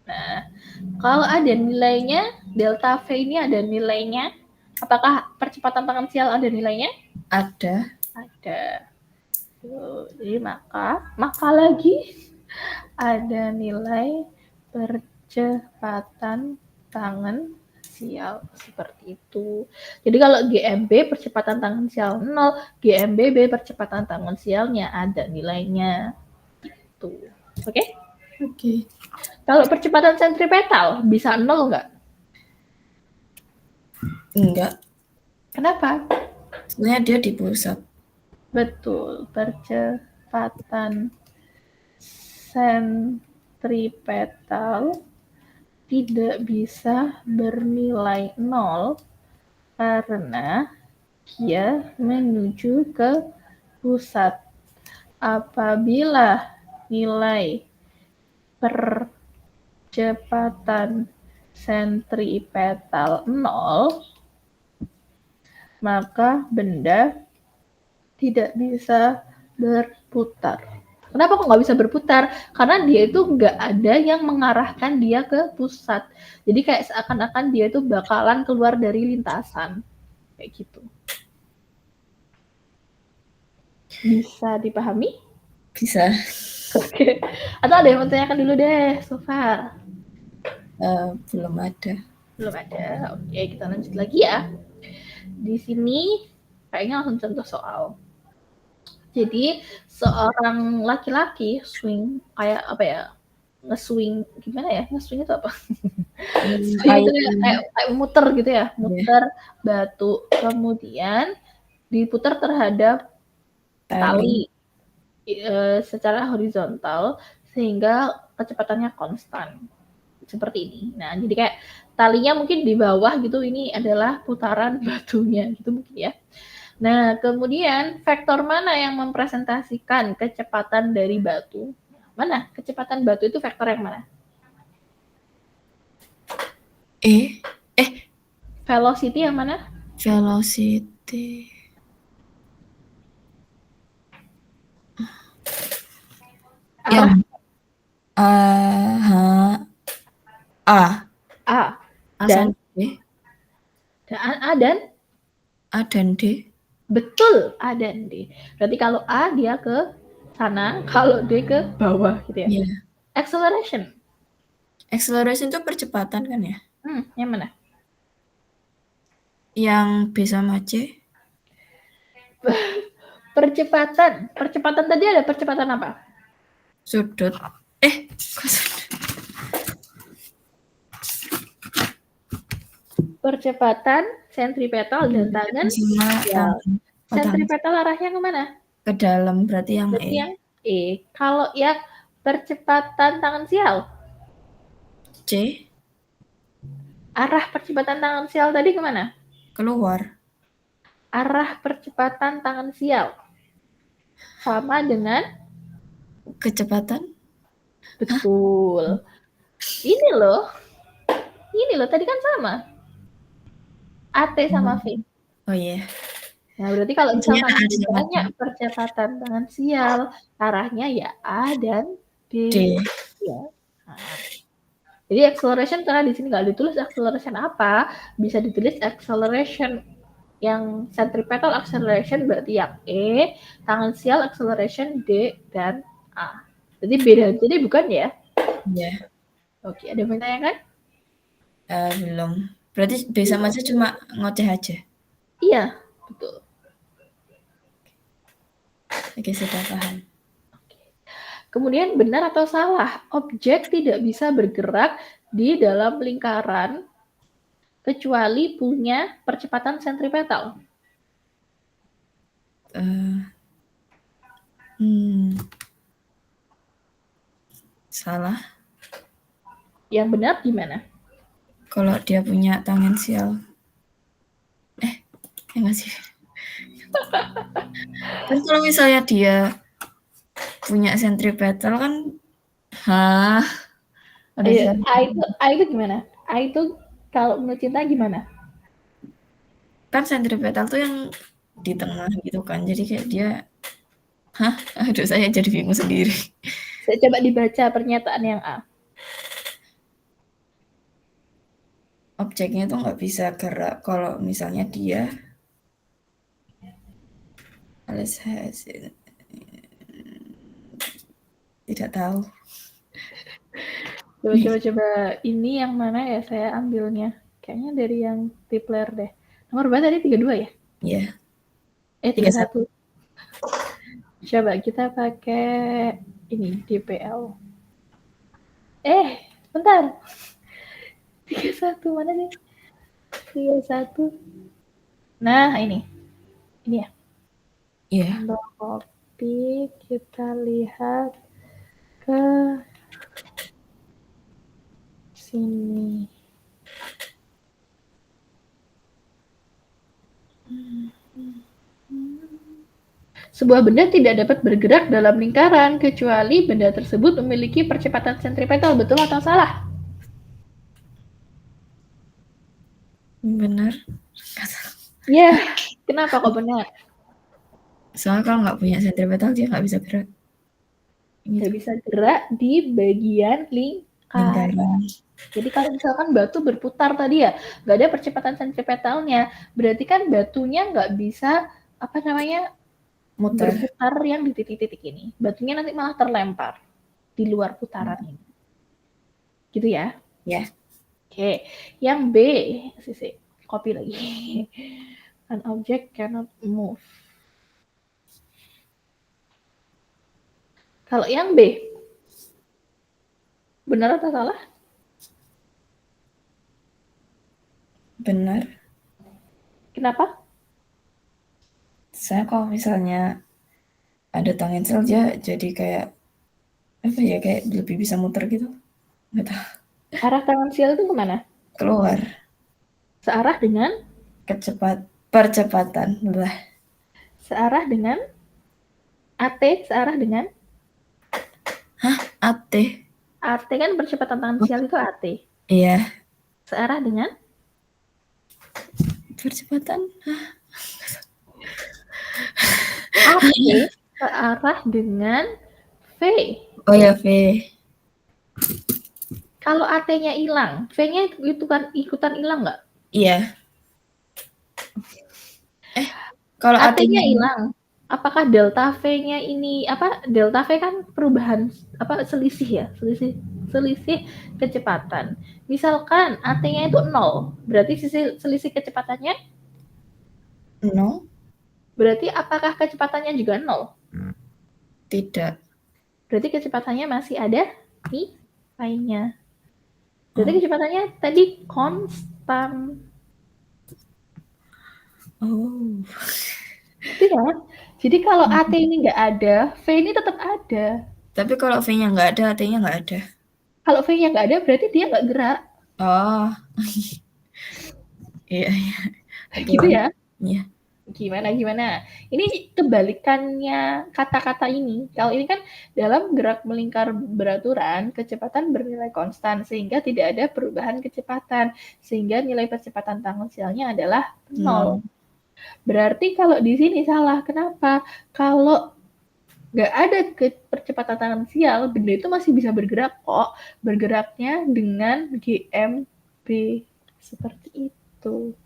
Nah, kalau ada nilainya, delta V ini ada nilainya, apakah percepatan tangan sial ada nilainya? Ada. Jadi maka lagi ada nilai percepatan tangan sial seperti itu. Jadi kalau GMB percepatan tangan sial 0, GMBB percepatan tangan sialnya ada nilainya. Gitu. Oke? Oke. Kalau percepatan sentripetal bisa 0 nggak? Enggak. Kenapa? Sebenarnya dia di pusat. Betul, percepatan sentripetal tidak bisa bernilai 0 karena dia menuju ke pusat. Apabila nilai percepatan sentripetal 0, maka benda tidak bisa berputar. Kenapa kok nggak bisa berputar? Karena dia itu nggak ada yang mengarahkan dia ke pusat. Jadi kayak seakan-akan dia itu bakalan keluar dari lintasan. Kayak gitu. Bisa dipahami? Bisa. Oke. Atau ada yang mau tanyakan dulu deh, so far? Belum ada. Oke, kita lanjut lagi ya. Di sini kayaknya langsung contoh soal. Jadi seorang laki-laki swing kayak nge-swing gimana ya? Nge-swing itu apa? Swing itu kayak muter gitu ya, muter batu. Kemudian diputar terhadap tali secara horizontal sehingga kecepatannya konstan. Seperti ini. Nah, jadi kayak talinya mungkin di bawah gitu, ini adalah putaran batunya gitu mungkin ya. Nah, kemudian vektor mana yang mempresentasikan kecepatan dari batu? Mana? Kecepatan batu itu vektor yang mana? Velocity yang mana? Velocity. Yang A. A. A dan D. A dan A dan D. Betul, A dan D. Berarti kalau A dia ke sana, kalau D ke bawah gitu ya. Iya. Acceleration. Acceleration itu percepatan kan ya? Yang mana? Yang B sama C. Percepatan. Percepatan tadi ada percepatan apa? Sudut. Kok sudut? Percepatan sentripetal dan tangan Sama ya. tangan. Sentripetal arahnya kemana? Ke dalam, berarti yang Berarti E. yang E. Kalau yang percepatan tangan sial, C. arah percepatan tangan sial tadi kemana? Keluar. Arah percepatan tangan sial sama dengan Kecepatan. betul. Ini loh, tadi kan sama. AT sama V. Oh iya. Nah, berarti kalau Intinya misalkan A sama ditanya percepatan tangan sial, arahnya ya A dan D. D. Ya. Nah, jadi acceleration karena di sini nggak ditulis acceleration apa, bisa ditulis acceleration yang centripetal acceleration berarti yang E, tangan sial acceleration D dan A. Jadi beda, jadi bukan ya? Iya. Oke, ada yang bertanya kan? Belum. Berarti B sama C cuma ngoceh aja. Iya, betul. Oke, sudah paham. Kemudian benar atau salah, objek tidak bisa bergerak di dalam lingkaran kecuali punya percepatan sentripetal. Salah. Yang benar gimana? Kalau dia punya tangensial. Ya nggak sih? Kan kalau misalnya dia punya sentripetal kan, A itu gimana? A itu kalau menurut Cinta gimana? kan sentripetal tuh yang di tengah gitu kan. Jadi kayak dia, aduh saya jadi bingung sendiri. Saya coba dibaca pernyataan yang A. Objeknya tuh nggak bisa gerak kalau misalnya dia tidak tahu. Coba ini yang mana ya saya ambilnya? Kayaknya dari yang Tipler deh. Nomor berapa tadi? 32 ya? Iya. 31. Coba kita pakai ini DPL. Bentar. 31 mana nih? 31. Nah, ini. Ini ya. Iya. Untuk kopi kita lihat ke sini. Sebuah benda tidak dapat bergerak dalam lingkaran kecuali benda tersebut memiliki percepatan sentripetal. Betul atau salah? Benar. Ya, kenapa kok benar? Soalnya kalau nggak punya sentripetal dia nggak bisa gerak. Nggak bisa gerak di bagian lingkaran. Jadi kalau misalkan batu berputar tadi ya, nggak ada percepatan sentripetalnya, berarti kan batunya nggak bisa Muter. berputar yang di titik-titik ini. Batunya nanti malah terlempar di luar putaran ini. Gitu ya? Ya. Oke, yang B, sisi copy lagi. An object cannot move. Kalau yang B, benar atau salah? Benar. Kenapa? Saya kalau misalnya ada tangensel dia jadi kayak apa ya, kayak lebih bisa muter gitu. Nggak tahu. Arah tangan sial itu kemana? Keluar. Searah dengan? Percepatan lah. Searah dengan? AT searah dengan? AT? AT kan percepatan tangan sial itu AT. Iya. Searah dengan? Percepatan? AT searah dengan V. Oh ya, V. Kalau AT-nya hilang, V-nya itu kan ikutan hilang nggak? Iya. Kalau AT-nya AT-nya hilang. Apakah delta V-nya ini delta V kan perubahan selisih ya, selisih kecepatan. Misalkan AT-nya itu 0, berarti selisih kecepatannya 0? berarti apakah kecepatannya juga 0? Tidak. Berarti kecepatannya masih ada nilainya. Berarti Oh. kecepatannya tadi konstan. Oh. Itu ya. Jadi kalau AT ini nggak ada, V ini tetap ada. Tapi kalau V-nya nggak ada, AT-nya nggak ada. Kalau V-nya nggak ada, berarti dia nggak gerak. Oh. Iya, iya. Betul. Gitu ya. Iya. Gimana? Ini kebalikannya kata-kata ini. Kalau ini kan dalam gerak melingkar beraturan, kecepatan bernilai konstan sehingga tidak ada perubahan kecepatan. Sehingga nilai percepatan tangensialnya adalah 0. Berarti kalau di sini salah. Kenapa? Kalau nggak ada percepatan tangensial, benda itu masih bisa bergerak kok. Bergeraknya dengan GMB seperti itu.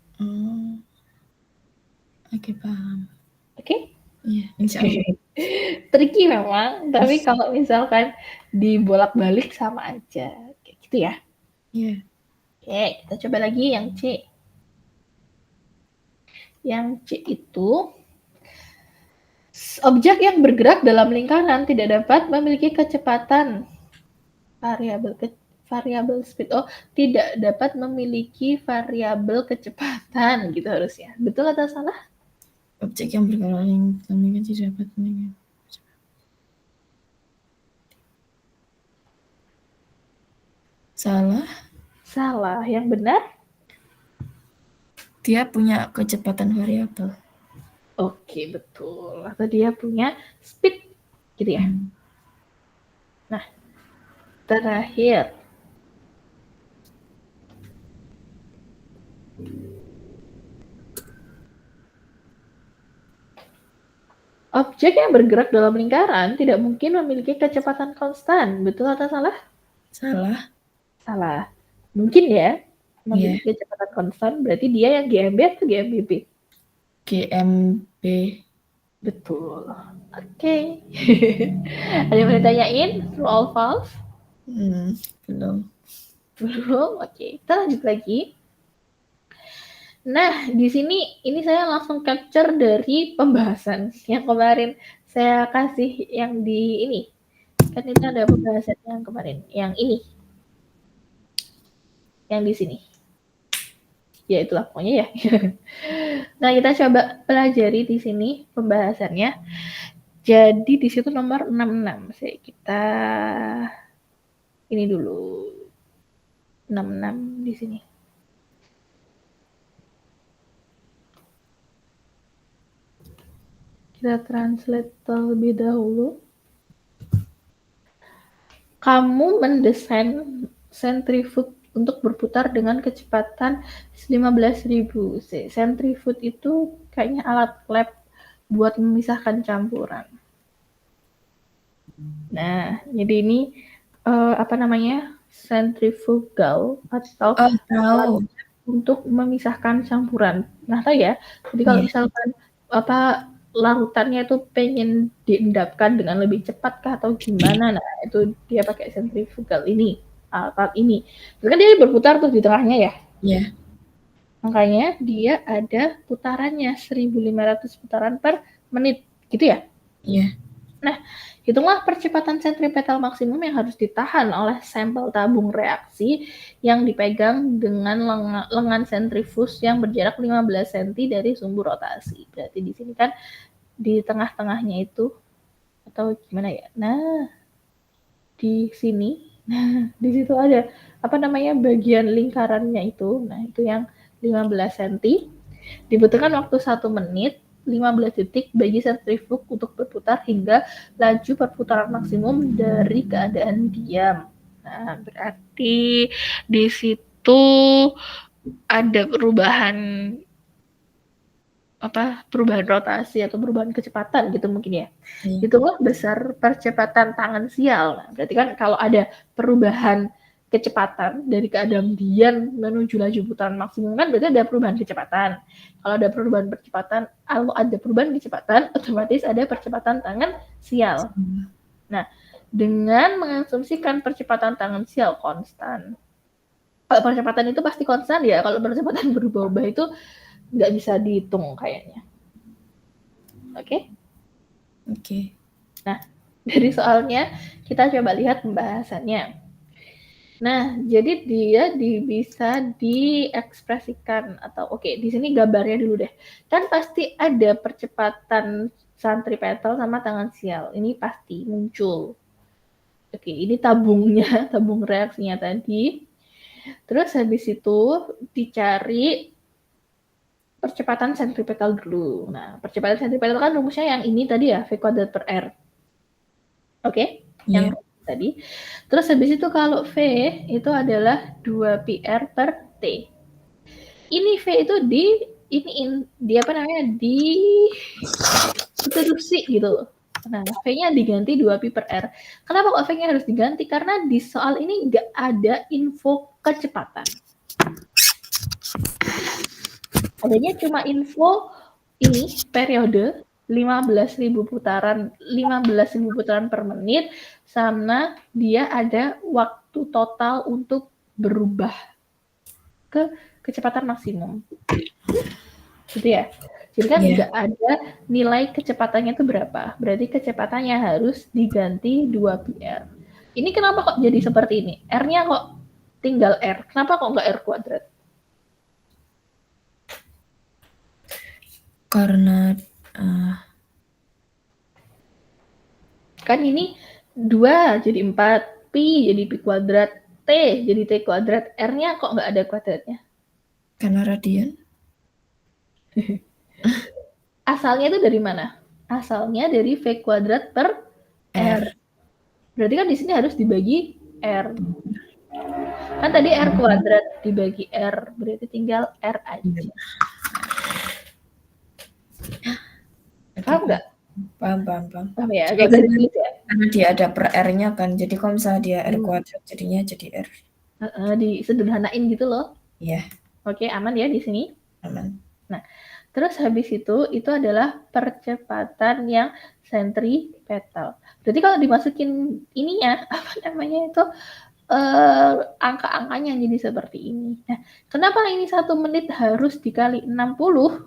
Oke, paham. Oke? Iya, insya Allah. Tricky memang, tapi kalau misalkan dibolak-balik sama aja. Kayak gitu ya. Iya. Oke, kita coba lagi yang C. Yang C itu objek yang bergerak dalam lingkaran tidak dapat memiliki kecepatan variabel speed. Oh, tidak dapat memiliki variabel kecepatan gitu harusnya. Betul atau salah? Objek yang bergerak tidak dapat memiliki. Salah. Salah. Yang benar? Dia punya kecepatan variabel. Oke, betul. Atau dia punya speed gitu ya. Nah, terakhir. Objek yang bergerak dalam lingkaran tidak mungkin memiliki kecepatan konstan. Betul atau salah? Salah. Salah. Mungkin ya memiliki kecepatan konstan, berarti dia yang GMB atau GMBB? GMB. Betul. Oke. Ada yang mau ditanyain? True or false? Belum. Belum. Oke, kita lanjut lagi. Nah, di sini ini saya langsung capture dari pembahasan yang kemarin saya kasih yang di ini. Kan itu ada pembahasan yang kemarin, yang ini. Yang di sini. Ya itulah pokoknya ya. Nah, kita coba pelajari di sini pembahasannya. Jadi di situ nomor 66. Kita ini dulu. 66 di sini. Kita translate terlebih dahulu. Kamu mendesain sentrifuge untuk berputar dengan kecepatan 15.000. Sentrifuge itu kayaknya alat lab buat memisahkan campuran. Nah, jadi ini sentrifugal atau alat untuk memisahkan campuran. Nah, tahu ya. Jadi kalau misalkan larutannya itu pengen diendapkan dengan lebih cepat kah atau gimana, nah itu dia pakai sentrifugal ini, alat ini. Terus kan dia berputar tuh di tengahnya ya. Iya. Makanya dia ada putarannya 1.500 putaran per menit, gitu ya? Iya. Nah, hitunglah percepatan sentripetal maksimum yang harus ditahan oleh sampel tabung reaksi yang dipegang dengan lengan sentrifuge yang berjarak 15 cm dari sumbu rotasi. Berarti di sini kan di tengah-tengahnya itu atau gimana ya? Nah, di sini, nah di situ ada bagian lingkarannya itu. Nah, itu yang 15 cm. Dibutuhkan waktu 1 menit 15 detik bagi sentrifuge untuk berputar hingga laju perputaran maksimum dari keadaan diam. Nah, berarti di situ ada perubahan rotasi atau perubahan kecepatan gitu mungkin ya. Itulah besar percepatan tangensial. Nah, berarti kan kalau ada perubahan kecepatan dari keadaan diam menuju laju putaran maksimum kan berarti ada perubahan kecepatan. Kalau ada perubahan kecepatan, otomatis ada percepatan tangan sial. Nah, dengan mengasumsikan percepatan tangan sial konstan. Kalau percepatan itu pasti konstan ya, kalau percepatan berubah-ubah itu nggak bisa dihitung kayaknya. Oke? Oke. Nah, dari soalnya kita coba lihat pembahasannya. Nah, jadi dia bisa diekspresikan atau di sini gambarnya dulu deh. Kan pasti ada percepatan centripetal sama tangan sial. Ini pasti muncul. Oke, ini tabungnya, tabung reaksinya tadi. Terus habis itu dicari percepatan sentripetal dulu. Nah, percepatan sentripetal kan rumusnya yang ini tadi ya, V kuadrat per R. Oke? Yang tadi. Terus habis itu kalau V itu adalah 2πr per T. Ini V itu di apa namanya? Diterusi gitu. Nah, V-nya diganti 2π per R. Kenapa kok V-nya harus diganti? Karena di soal ini nggak ada info kecepatan. Adanya cuma info ini periode 15.000 putaran per menit sama dia ada waktu total untuk berubah ke kecepatan maksimum. Gitu ya. Jadi kan nggak ada nilai kecepatannya itu berapa. Berarti kecepatannya harus diganti 2πr. Ini kenapa kok jadi seperti ini? R-nya kok tinggal R. Kenapa kok nggak R kuadrat? Karena kan ini 2 jadi 4, pi jadi pi kuadrat, t jadi t kuadrat, R-nya kok nggak ada kuadratnya? Karena radian. Asalnya itu dari mana? Asalnya dari V kuadrat per R. Berarti kan di sini harus dibagi R. Kan tadi R kuadrat dibagi R, berarti tinggal R aja. Paham nggak? Paham. Paham ya? Agak dari tulis ya? Karena dia ada per R-nya kan, jadi kalau misalnya dia R kuadrat, jadinya jadi R. Disederhanain gitu loh. Iya. Oke, aman ya di sini? Aman. Nah, terus habis itu adalah percepatan yang sentripetal. Berarti kalau dimasukin ininya, apa namanya itu, angka-angkanya jadi seperti ini. Nah, kenapa ini 1 menit harus dikali 60?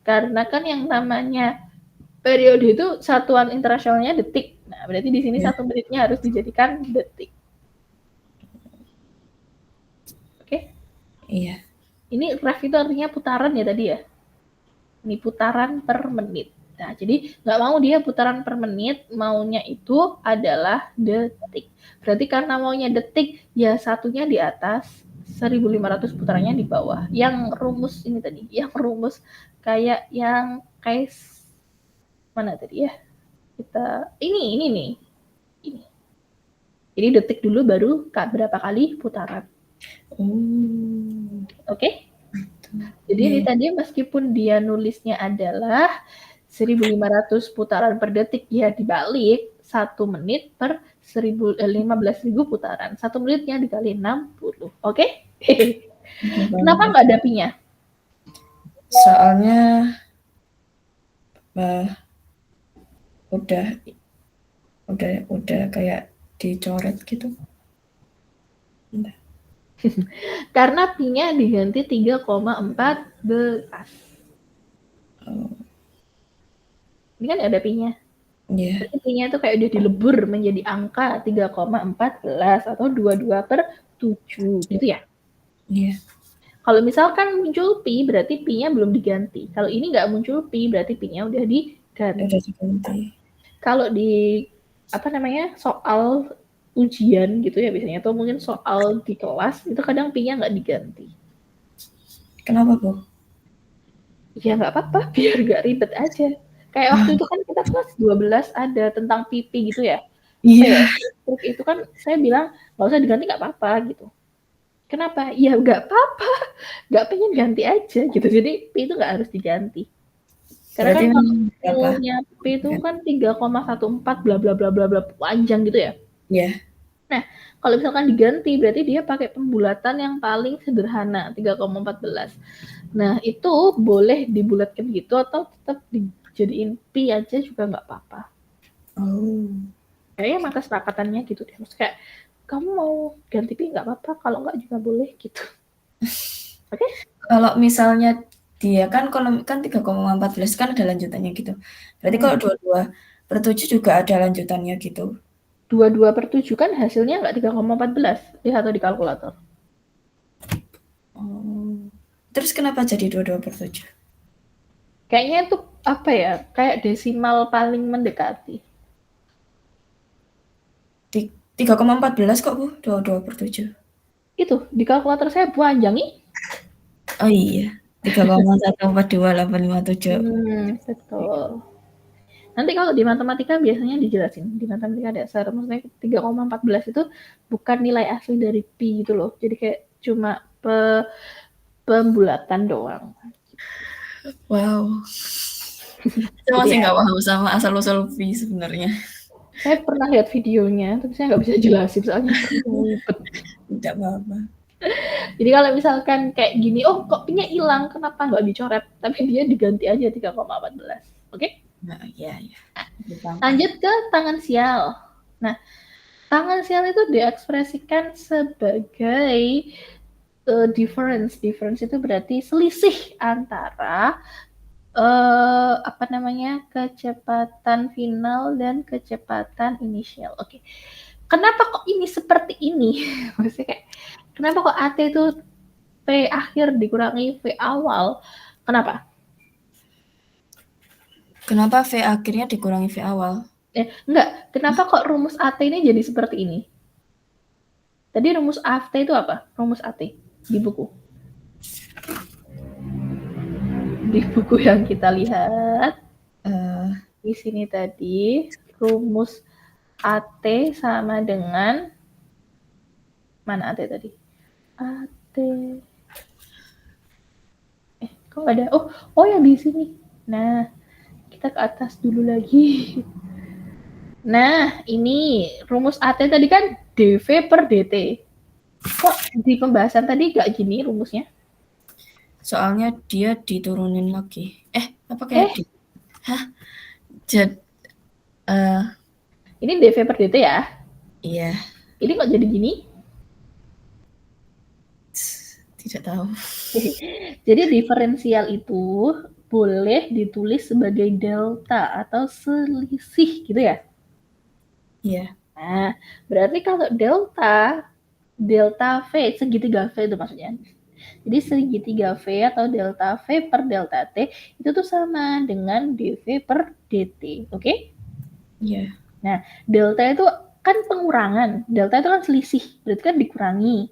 Karena kan yang namanya periode itu satuan internasionalnya detik. Nah, berarti di sini 1 menitnya harus dijadikan detik. Oke? Iya. Ini rev itu artinya putaran ya tadi ya? Ini putaran per menit. Nah, jadi nggak mau dia putaran per menit, maunya itu adalah detik. Berarti karena maunya detik, ya satunya di atas, 1.500 putarannya di bawah. Yang rumus ini tadi, yang rumus kayak mana tadi ya? Ini nih. Ini. Jadi detik dulu baru berapa kali putaran. Oke? Jadi ini tadi meskipun dia nulisnya adalah 1.500 putaran per detik, ya dibalik 1 menit per 15.000 putaran. 1 menitnya dikali 60. Oke? Kenapa nggak ada pi-nya? Soalnya udah kayak dicoret gitu. Karena pi-nya diganti 3,14. Ini kan ada pi-nya. Iya. Pi-nya itu kayak udah dilebur menjadi angka 3,14 atau 22/7 gitu ya. Iya. Kalau misalkan muncul pi, berarti pi-nya belum diganti. Kalau ini nggak muncul pi, berarti pi-nya udah diganti. Kalau di soal ujian gitu ya biasanya, atau mungkin soal di kelas itu kadang pi-nya nggak diganti. Kenapa, Bu? Ya nggak apa-apa, biar nggak ribet aja. Kayak waktu itu kan kita kelas 12 ada tentang pipi gitu ya. Iya. Itu kan saya bilang nggak usah diganti, nggak apa-apa gitu. Kenapa? Ya nggak apa-apa, nggak pengen ganti aja gitu. Jadi pi itu nggak harus diganti. Karena kan nilainya pi itu kan 3,14 bla bla bla bla bla panjang gitu ya. Iya. Nah, kalau misalkan diganti berarti dia pakai pembulatan yang paling sederhana 3,14. Nah, itu boleh dibulatkan gitu atau tetap dijadiin pi aja juga nggak apa-apa. Oh. Kayaknya emang kesepakatannya gitu deh. Maksudnya kayak kamu mau ganti pi nggak apa-apa, kalau nggak juga boleh gitu. Oke? Okay? Kalau misalnya dia kan kalau kan 3,14 kan ada lanjutannya gitu. Berarti kalau 22/7 juga ada lanjutannya gitu. 22/7 kan hasilnya nggak 3,14. Lihat atau di kalkulator. Oh. Terus kenapa jadi 22/7? Kayaknya itu apa ya? Kayak desimal paling mendekati. 3,14 kok Bu, 22/7. Itu di kalkulator saya panjangi. Oh iya, 3,142857. Betul. Nanti kalau di matematika biasanya dijelasin, di matematika dasar, maksudnya 3,14 itu bukan nilai asli dari pi gitu loh. Jadi kayak cuma pembulatan doang. Wow. Saya Gitu masih ya. nggak paham sama asal-usul pi sebenarnya. Saya pernah lihat videonya, tapi saya nggak bisa jelasin soalnya ribet. Tidak apa-apa. Jadi kalau misalkan kayak gini, oh kok pi-nya hilang, kenapa nggak dicoret? Tapi dia diganti aja 3,14. Oke? Nah, iya, iya. Lanjut ke tangan sial. Nah, tangan sial itu diekspresikan sebagai difference. Difference itu berarti selisih antara apa namanya, kecepatan final dan kecepatan inisial. Oke. Kenapa kok ini seperti ini? Maksudnya kayak kenapa kok AT itu V akhir dikurangi V awal? Kenapa? Kenapa V akhirnya dikurangi V awal? Enggak. Kenapa kok rumus AT ini jadi seperti ini? Tadi rumus AT itu apa? Rumus AT di buku. Di buku yang kita lihat. Di sini tadi rumus AT sama dengan mana AT tadi? AT kok nggak ada? Oh yang di sini. Nah, kita ke atas dulu lagi. Nah, ini rumus AT tadi kan dV per dt. Kok di pembahasan tadi nggak gini rumusnya? Soalnya dia diturunin lagi. Apa kayak di? Hah? Ini dV per dt ya? Iya. Ini kok jadi gini? Tidak tahu. Jadi diferensial itu boleh ditulis sebagai delta atau selisih gitu ya? Iya. Nah, berarti kalau delta V, segitiga V itu maksudnya. Jadi segitiga V atau delta V per delta T itu tuh sama dengan dV per dt, oke? Iya. Nah, delta itu kan pengurangan, delta itu kan selisih, berarti kan dikurangi.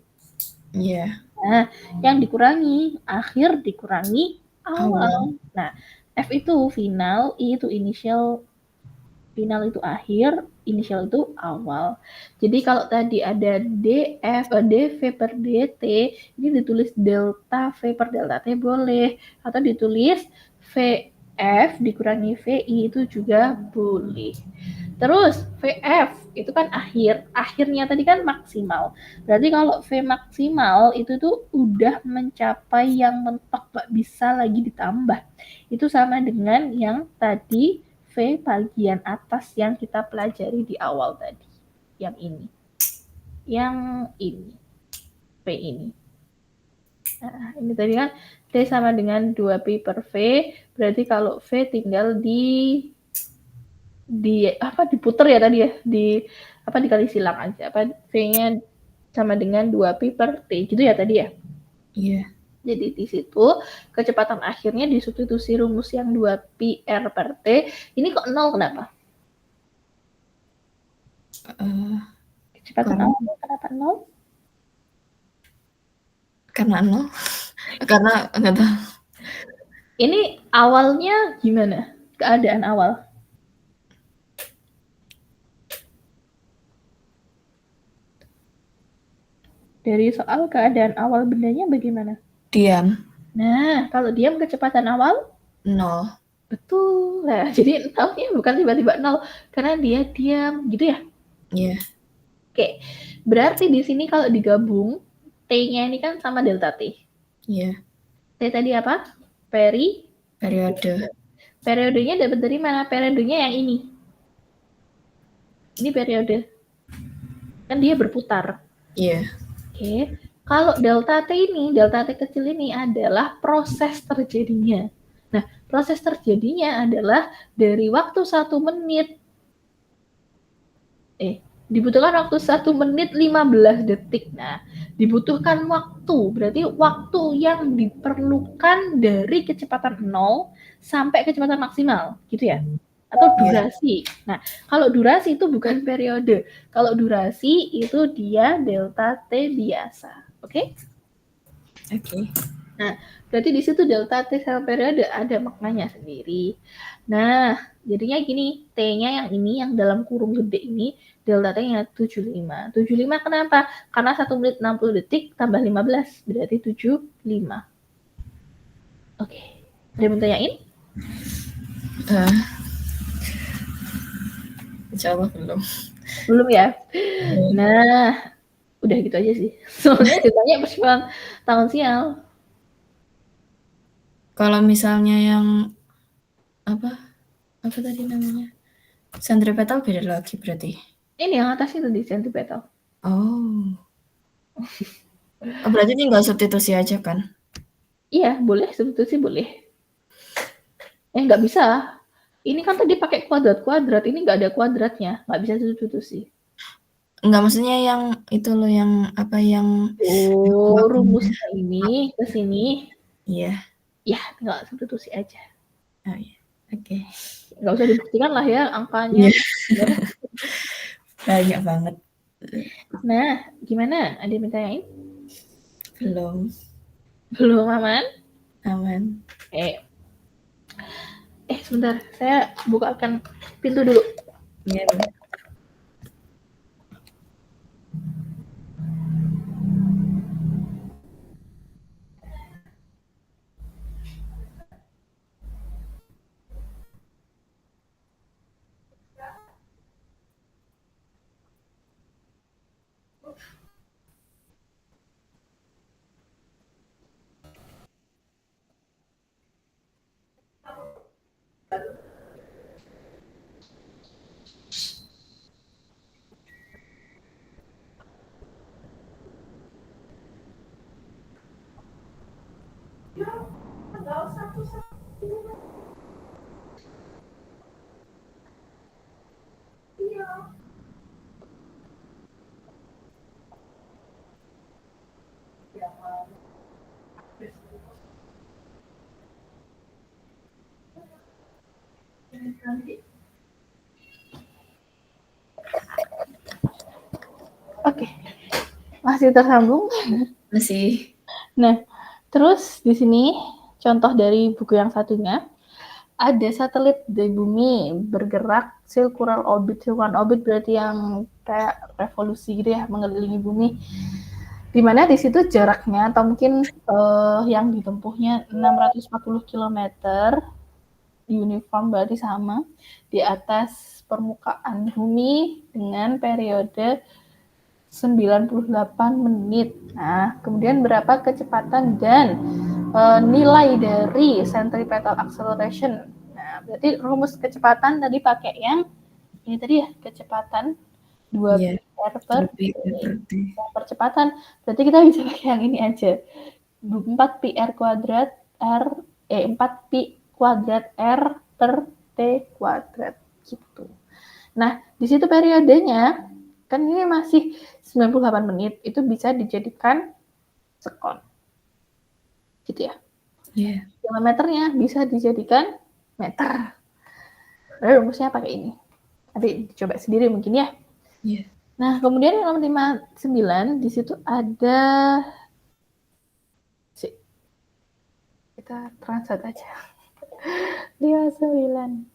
Iya. Nah, yang dikurangi, akhir dikurangi awal. Nah, F itu final, I itu initial, final itu akhir, inisial itu awal. Jadi kalau tadi ada dv per dt, ini ditulis delta v per delta t boleh, atau ditulis vf dikurangi vi itu juga boleh. Terus vf itu kan akhirnya tadi kan maksimal. Berarti kalau v maksimal itu tuh udah mencapai yang mentok, gak bisa lagi ditambah. Itu sama dengan yang tadi V bagian atas yang kita pelajari di awal tadi. Yang ini. Yang ini. V ini. Nah, ini tadi kan T sama dengan 2Pi per V. Berarti kalau V tinggal diputer ya tadi ya. Dikali silang aja. V-nya sama dengan 2Pi per T. Gitu ya tadi ya? Iya. Jadi di situ kecepatan akhirnya disubstitusi rumus yang 2pi r per t. Ini kok 0 kenapa? Kecepatan awalnya kenapa 0? Karena 0. Karena enggak tahu. Ini awalnya gimana? Keadaan awal. Dari soal keadaan awal bendanya bagaimana? Diam. Nah, kalau diam kecepatan awal? 0. Betul. Nah, jadi 0-nya bukan tiba-tiba 0. Karena dia diam, gitu ya? Iya. Oke. Oke, berarti di sini kalau digabung, T-nya ini kan sama delta T. Iya. T tadi apa? Periode. Periodenya dapat dari mana? Periodenya yang ini. Ini periode. Kan dia berputar. Iya. Oke. Kalau delta T ini, delta T kecil ini adalah proses terjadinya. Nah, proses terjadinya adalah dari waktu 1 menit. Dibutuhkan waktu 1 menit 15 detik. Nah, dibutuhkan waktu. Berarti waktu yang diperlukan dari kecepatan 0 sampai kecepatan maksimal. Gitu ya? Atau durasi. Nah, kalau durasi itu bukan periode. Kalau durasi itu dia delta T biasa. Oke? Oke. Nah, berarti di situ delta T sama periode ada maknanya sendiri. Nah, jadinya gini, T-nya yang ini, yang dalam kurung gede ini, delta T-nya 75. 75 kenapa? Karena 1 menit 60 detik tambah 15, berarti 75. Oke, ada yang mau tanyain? Insya Allah belum. Belum ya? Nah, udah gitu aja sih. Soalnya ditanya persiapan tahun sial. Kalau misalnya yang apa tadi namanya? Centripetal beda lagi berarti. Ini yang atas itu di centripetal. Oh. Berarti tinggal substitusi aja kan? Iya, boleh, substitusi boleh. Nggak bisa. Ini kan tadi pakai kuadrat, ini nggak ada kuadratnya, nggak bisa substitusi. Enggak, maksudnya yang itu loh, yang apa yang Rumusnya ini ke sini. Iya. Ya, tinggal substitusi aja. Oh iya. Oke. Nggak usah dibuktikan lah ya angkanya. Banyak banget. Nah, gimana? Ada yang tanyain? Belum. Belum aman? Aman. Sebentar, saya bukakan pintu dulu. Iya. Oke, masih tersambung? Masih. Nah, terus di sini contoh dari buku yang satunya, ada satelit di bumi bergerak circular orbit. Circular orbit berarti yang kayak revolusi gitu ya, mengelilingi bumi. Dimana di situ jaraknya atau mungkin yang ditempuhnya 640 km, uniform berarti sama, di atas permukaan bumi dengan periode 98 menit. Nah, kemudian berapa kecepatan dan nilai dari centripetal acceleration. Nah, berarti rumus kecepatan tadi pakai yang ini tadi ya, kecepatan 2 PR per T. Percepatan, berarti kita bisa pakai yang ini aja. 4 PR kuadrat R, 4 Pi kuadrat R per T kuadrat gitu. Nah, di situ periodenya kan ini masih 98 menit, itu bisa dijadikan sekon. Gitu ya. Iya. Kilometernya bisa dijadikan meter. Lalu rumusnya pakai ini. Nanti dicoba sendiri mungkin ya. Iya. Nah, kemudian yang nomor 59 di situ ada kita translate aja. 59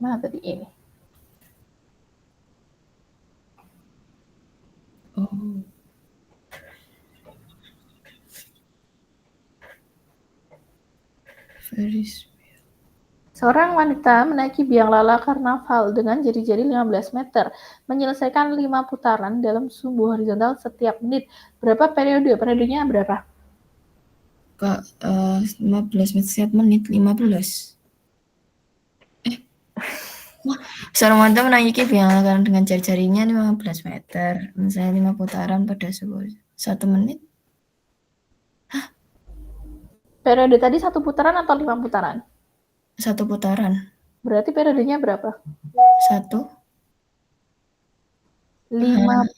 mana tadi ini? Oh. Ferris wheel. Seorang wanita menaiki biang lala karnaval dengan jari-jari 15 meter, menyelesaikan 5 putaran dalam sumbu horizontal setiap menit. Berapa periode? Periodenya berapa? Kak, 15 menit setiap menit, 15. Wah, seorang wanita menaiki biang lala dengan jari-jarinya 15 meter, misalnya 5 putaran pada 1 menit. Periode tadi 1 putaran atau 5 putaran? 1 putaran. Berarti periodenya berapa? 1. 5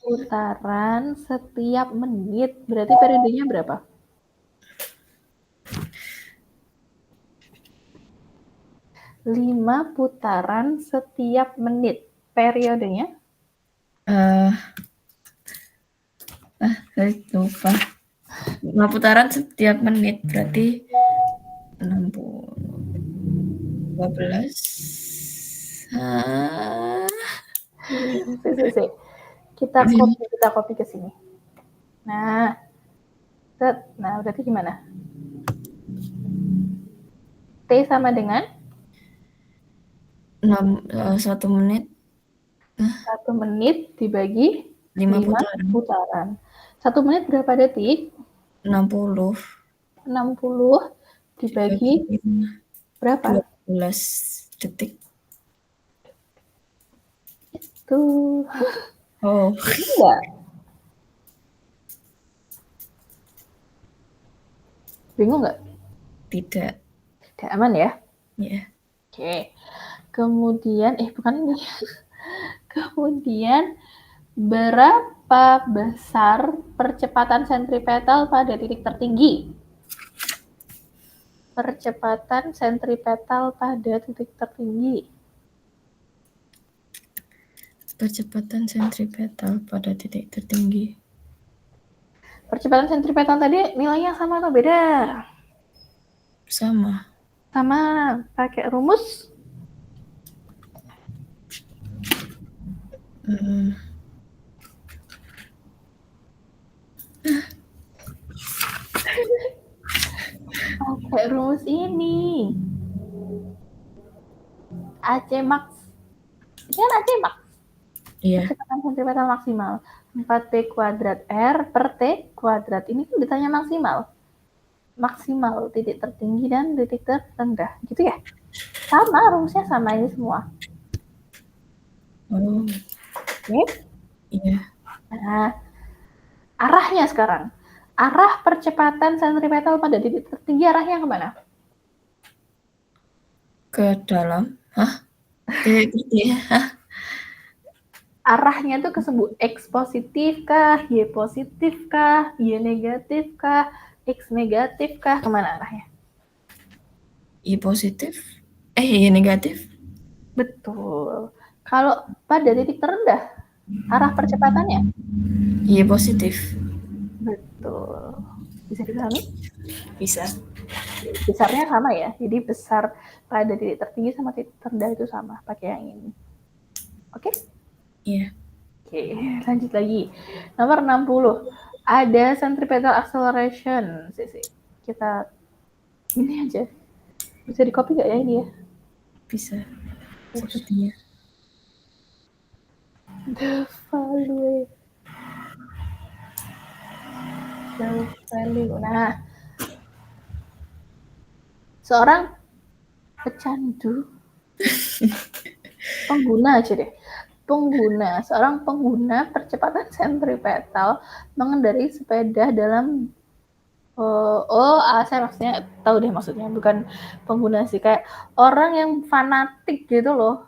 putaran setiap menit. Berarti periodenya berapa? 5 putaran setiap menit. Periodenya? Saya lupa. 5 putaran setiap menit, berarti 60. 12. Kita copy ke sini. Nah, berarti gimana? T sama dengan 1 menit 1 menit dibagi 5 5 putaran. putaran. 1 menit berapa detik? 60 dibagi berapa? 12 detik. Tuh. Oh. Enggak. Bingung nggak? Tidak. Tidak aman ya? Ya. Oke. Kemudian, bukan ini. Kemudian, berapa besar percepatan sentripetal pada titik tertinggi? Percepatan sentripetal pada titik tertinggi. Percepatan sentripetal pada titik tertinggi. Percepatan sentripetal tadi nilainya sama atau beda? Sama. Sama. Pakai rumus? Pakai rumus ini. AC max. Ini kan AC max. Iya. Percepatan sentripetal maksimal 4P kuadrat R per T kuadrat. Ini kan ditanya maksimal. Maksimal titik tertinggi dan titik terendah. Gitu ya? Sama, rumusnya sama ini semua. Oh. Oke? Iya. Nah, arahnya sekarang. Arah percepatan sentripetal pada titik tertinggi arahnya kemana? Ke dalam. Hah? Arahnya tuh ke sumbu X positif kah, Y positif kah, Y negatif kah, X negatif kah, kemana arahnya? Y positif? Y negatif? Betul. Kalau pada titik terendah, arah percepatannya? Y positif. Betul. Bisa dipahami? Bisa. Besarnya sama ya, jadi besar pada titik tertinggi sama titik terendah itu sama, pakai yang ini. Oke? Iya. Oke, lanjut lagi. Nomor 60. Ada centripetal acceleration. Kita ini aja. Bisa di-copy nggak ya ini ya? Bisa. Sepertinya. The value. Nah, seorang pecandu seorang pengguna percepatan sentripetal mengendarai sepeda dalam saya maksudnya tahu deh maksudnya, bukan pengguna sih, kayak orang yang fanatik gitu loh.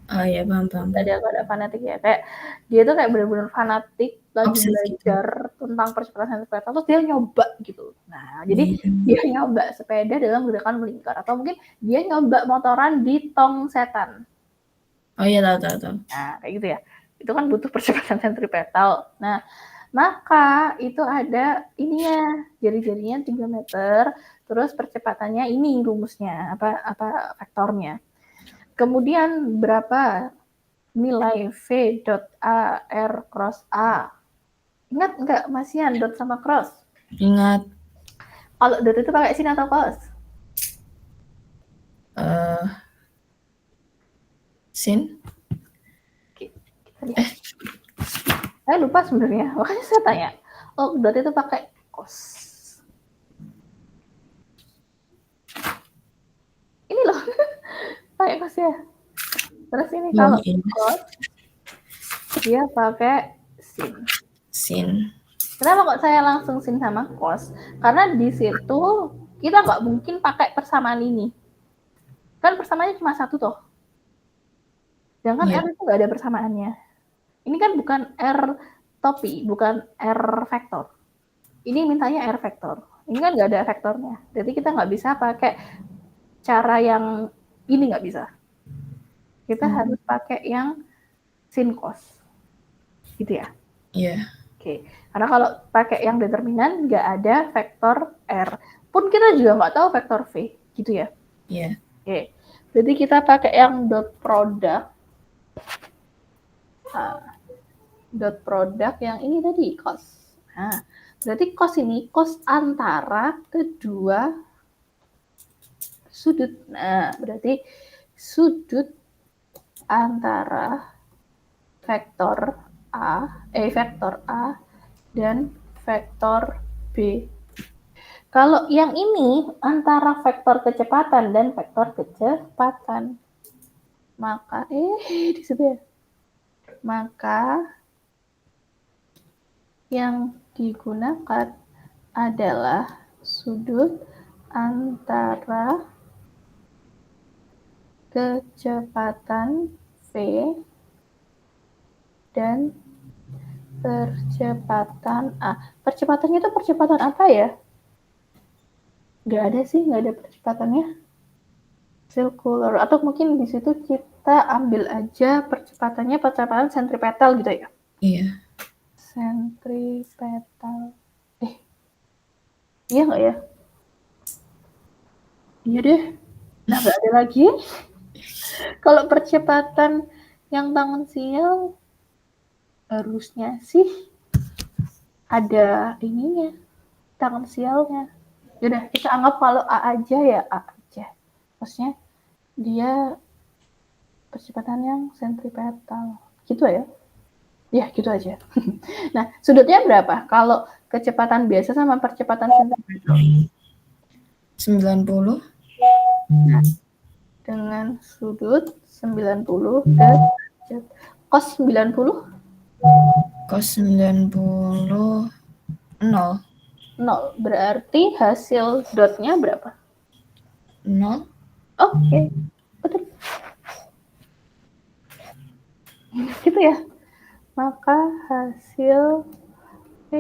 Oh iya, paham. Tadi aku ada fanatik ya, kayak dia tuh kayak benar-benar fanatik lagi belajar tentang percepatan sentripetal terus dia nyoba gitu. Nah, jadi dia nyoba sepeda dalam gerakan melingkar, atau mungkin dia nyoba motoran di tong setan. Oh iya, tahu. Nah, kayak gitu ya. Itu kan butuh percepatan sentripetal. Nah, maka itu ada ininya, jari-jarinya 3 meter, terus percepatannya ini rumusnya, apa vektornya. Kemudian berapa nilai V dot A R cross A? Ingat nggak Masian dot sama cross? Ingat. Kalau dot itu pakai sin atau cos? Sin? Oke, kita lihat. Saya lupa sebenarnya, makanya saya tanya. Oh, berarti itu pakai cos. Ini loh, pakai cos ya. Terus ini kalau cos, dia pakai sin. Sin. Kenapa kok saya langsung sin sama cos? Karena di situ kita nggak mungkin pakai persamaan ini. Kan persamaannya cuma satu toh. Sedangkan R itu nggak ada persamaannya. Ini kan bukan R topi, bukan R vektor. Ini mintanya R vektor. Ini kan nggak ada vektornya. Jadi kita nggak bisa pakai cara yang ini, nggak bisa. Kita harus pakai yang sin cos. Gitu ya? Iya. Oke. Karena kalau pakai yang determinan nggak ada vektor R. Pun kita juga nggak tahu vektor V. Gitu ya? Iya. Oke. Jadi kita pakai yang dot product. Dot product yang ini tadi, cos. Nah, berarti cos ini cos antara kedua sudut. Nah, berarti sudut antara vektor A dan vektor B. Kalau yang ini antara vektor kecepatan dan vektor kecepatan, maka di situ ya. Maka yang digunakan adalah sudut antara kecepatan V dan percepatan A. Percepatannya itu percepatan apa ya? Nggak ada sih, nggak ada percepatannya. Circular. Atau mungkin di situ kita ambil aja percepatannya percepatan sentripetal gitu ya? Iya. Sentripetal. Iya nggak ya? Iya deh. Nah, nggak ada lagi. Kalau percepatan yang tangensial harusnya sih ada ininya, tangensialnya. Yaudah, kita anggap kalau A aja ya, A aja. Maksudnya dia percepatan yang sentripetal. Gitu ya? Ya, gitu aja. Nah, sudutnya berapa? Kalau kecepatan biasa sama percepatan sentripetal? 90. Nah, dengan sudut 90 derajat. Cos 90? Cos 90 0. 0. Berarti hasil dotnya berapa? 0. Oke. Betul. Gitu ya. Maka hasil P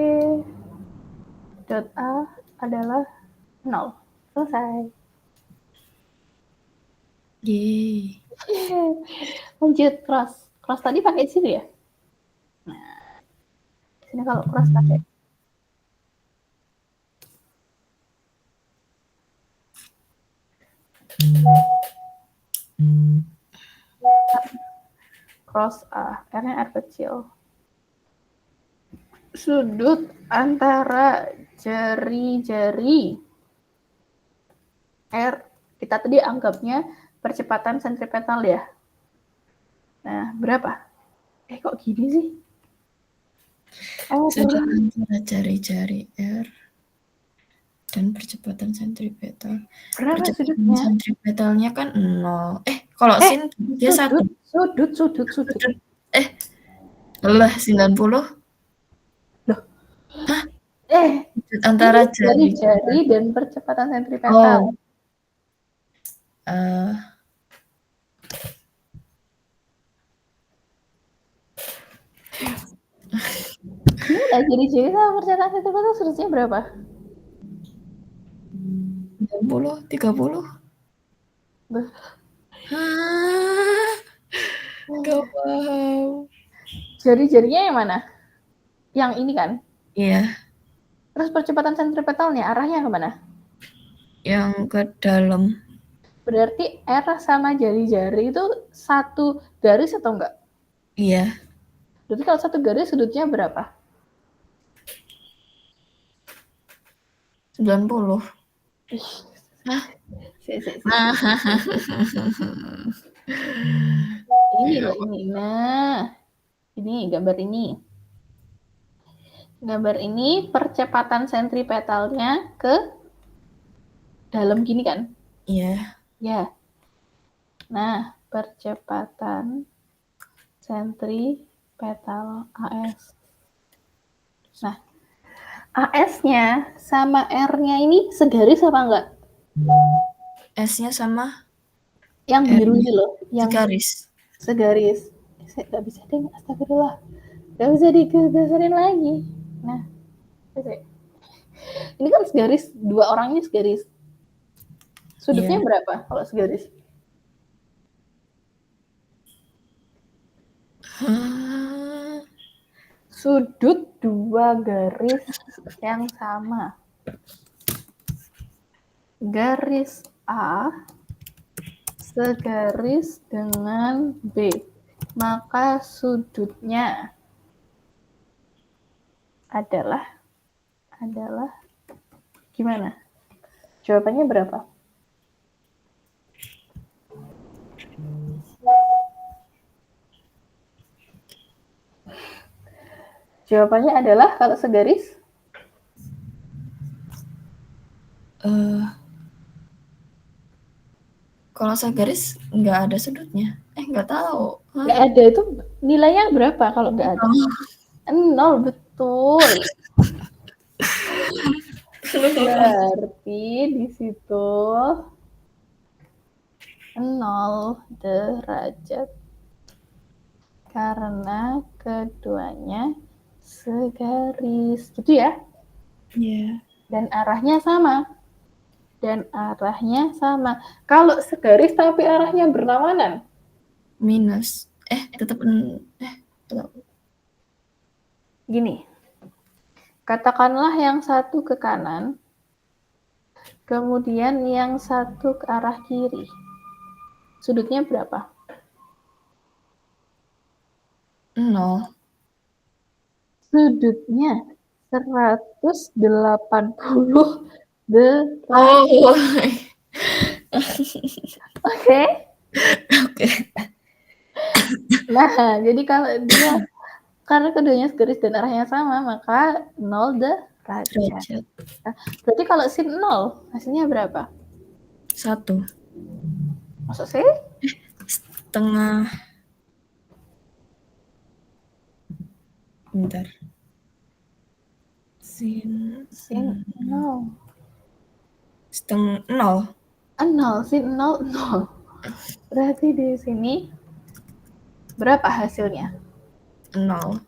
dot A adalah 0. Selesai. Yeay. Lanjut cross. Cross tadi pakai sini ya? Nah, sini kalau cross pakai. Cross A, R-nya R kecil. Sudut antara jari-jari R, kita tadi anggapnya percepatan sentripetal ya. Nah, berapa? Kok gini sih? Sudut antara jari-jari R dan percepatan sentripetal. Berapa Percepatan sudutnya? sentripetalnya kan 0. Kalau sin dia 1. Sudut. Lah 90. Loh. Hah? Sudut Ini antara jari-jari dan percepatan sentripetal. Gimana jari-jari sama percepatan sentripetal sudutnya berapa? 90, 30. Gak paham. Jari-jarinya yang mana? Yang ini kan? Iya. Terus percepatan sentripetalnya arahnya kemana? Yang ke dalam. Berarti R sama jari-jari itu satu garis atau enggak? Iya. Berarti kalau satu garis sudutnya berapa? 90. Hah? Ini loh ini. Nah, ini gambar ini. Gambar ini percepatan sentripetalnya ke dalam gini kan? Iya. Ya. Nah, percepatan sentripetal AS. Nah, AS-nya sama R-nya ini segaris apa enggak? S-nya sama Yang biru R-nya ini loh, yang segaris. segaris. Saya nggak bisa deh, astagfirullah. Nggak bisa digeserin lagi. Nah, ini kan segaris, dua orangnya segaris. Sudutnya Iya. berapa kalau segaris? Sudut dua garis yang sama. Garis A segaris dengan B. Maka sudutnya adalah gimana? Jawabannya berapa? Jawabannya adalah kalau segaris kalau segaris nggak ada sudutnya. Nggak tahu. nggak ada, itu nilainya berapa kalau nggak ada? 0, betul. Berarti di situ 0 derajat karena keduanya segaris, gitu ya? Iya. Dan arahnya sama. Kalau segaris tapi arahnya berlawanan, Minus. Tetap gini. Katakanlah yang satu ke kanan, kemudian yang satu ke arah kiri. Sudutnya berapa? 0. Sudutnya 180 derajat. Oh. Oke? Oke. Nah, jadi kalau dia karena keduanya segaris dan arahnya sama, maka 0 derajat. Derajat. Berarti kalau sin 0, hasilnya berapa? 1. Maksud sih? Setengah. Bentar. Sin 0. setengah 0. 0, sin 0, 0. Berarti di sini berapa hasilnya? 0.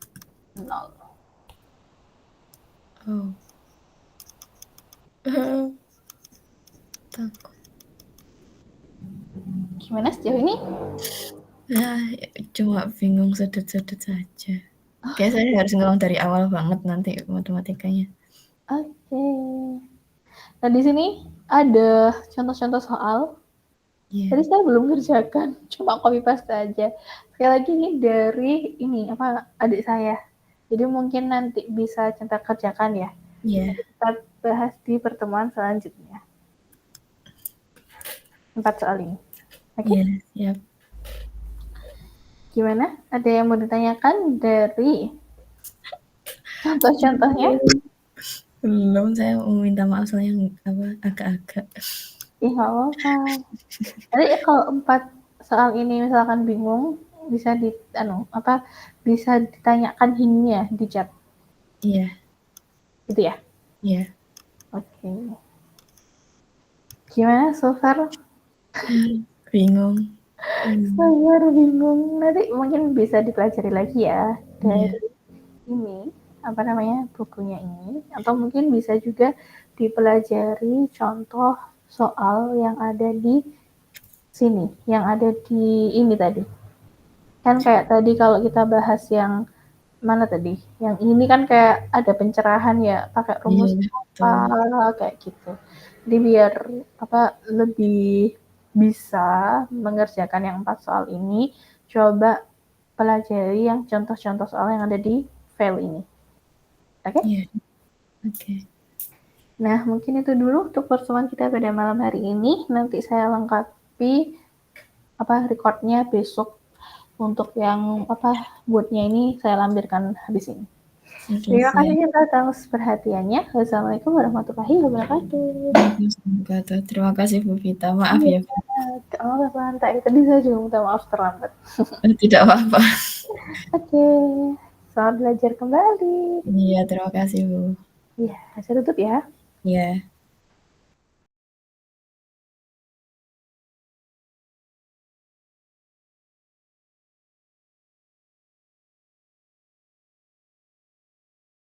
0. Oh. Takut. Gimana sejauh ini? Cuma bingung sudut-sudut saja. Kayak saya harus ngulang dari awal banget nanti matematikanya. Oke. Nah, di sini ada contoh-contoh soal. Tadi saya belum ngerjakan, cuma copy paste aja. Sekali lagi ini dari adik saya. Jadi mungkin nanti bisa Cinta kerjakan ya. Iya. Kita bahas di pertemuan selanjutnya. 4 soal ini. Oke? Iya, siap. Gimana? Ada yang mau ditanyakan dari contoh-contohnya? Belum, saya mau minta maaf soalnya agak-agak. Nggak apa-apa. Nanti kalau 4 soal ini misalkan bingung, bisa bisa ditanyakan hingga di chat. Iya. Gitu ya? Iya. Oke. Gimana so far? Bingung. Saya bingung. Nanti mungkin bisa dipelajari lagi ya dari ini, bukunya ini. Atau mungkin bisa juga dipelajari contoh soal yang ada di sini, yang ada di ini tadi. Kan kayak tadi kalau kita bahas yang mana tadi? Yang ini kan kayak ada pencerahan ya, pakai rumus apa kayak gitu. Jadi biar lebih bisa mengerjakan yang 4 soal ini, coba pelajari yang contoh-contoh soal yang ada di file ini. Oke? Iya. Oke. Nah, mungkin itu dulu untuk pertemuan kita pada malam hari ini. Nanti saya lengkapi record-nya besok. Untuk yang buatnya ini saya lampirkan habis ini. Terima kasih atas perhatiannya. Wassalamualaikum warahmatullahi wabarakatuh. Terima kasih Bu Vita. Maaf ya. Tadi saya juga minta maaf terlambat. Tidak apa-apa. Oke, selamat belajar kembali. Iya, terima kasih Bu. Iya, saya tutup ya. Iya.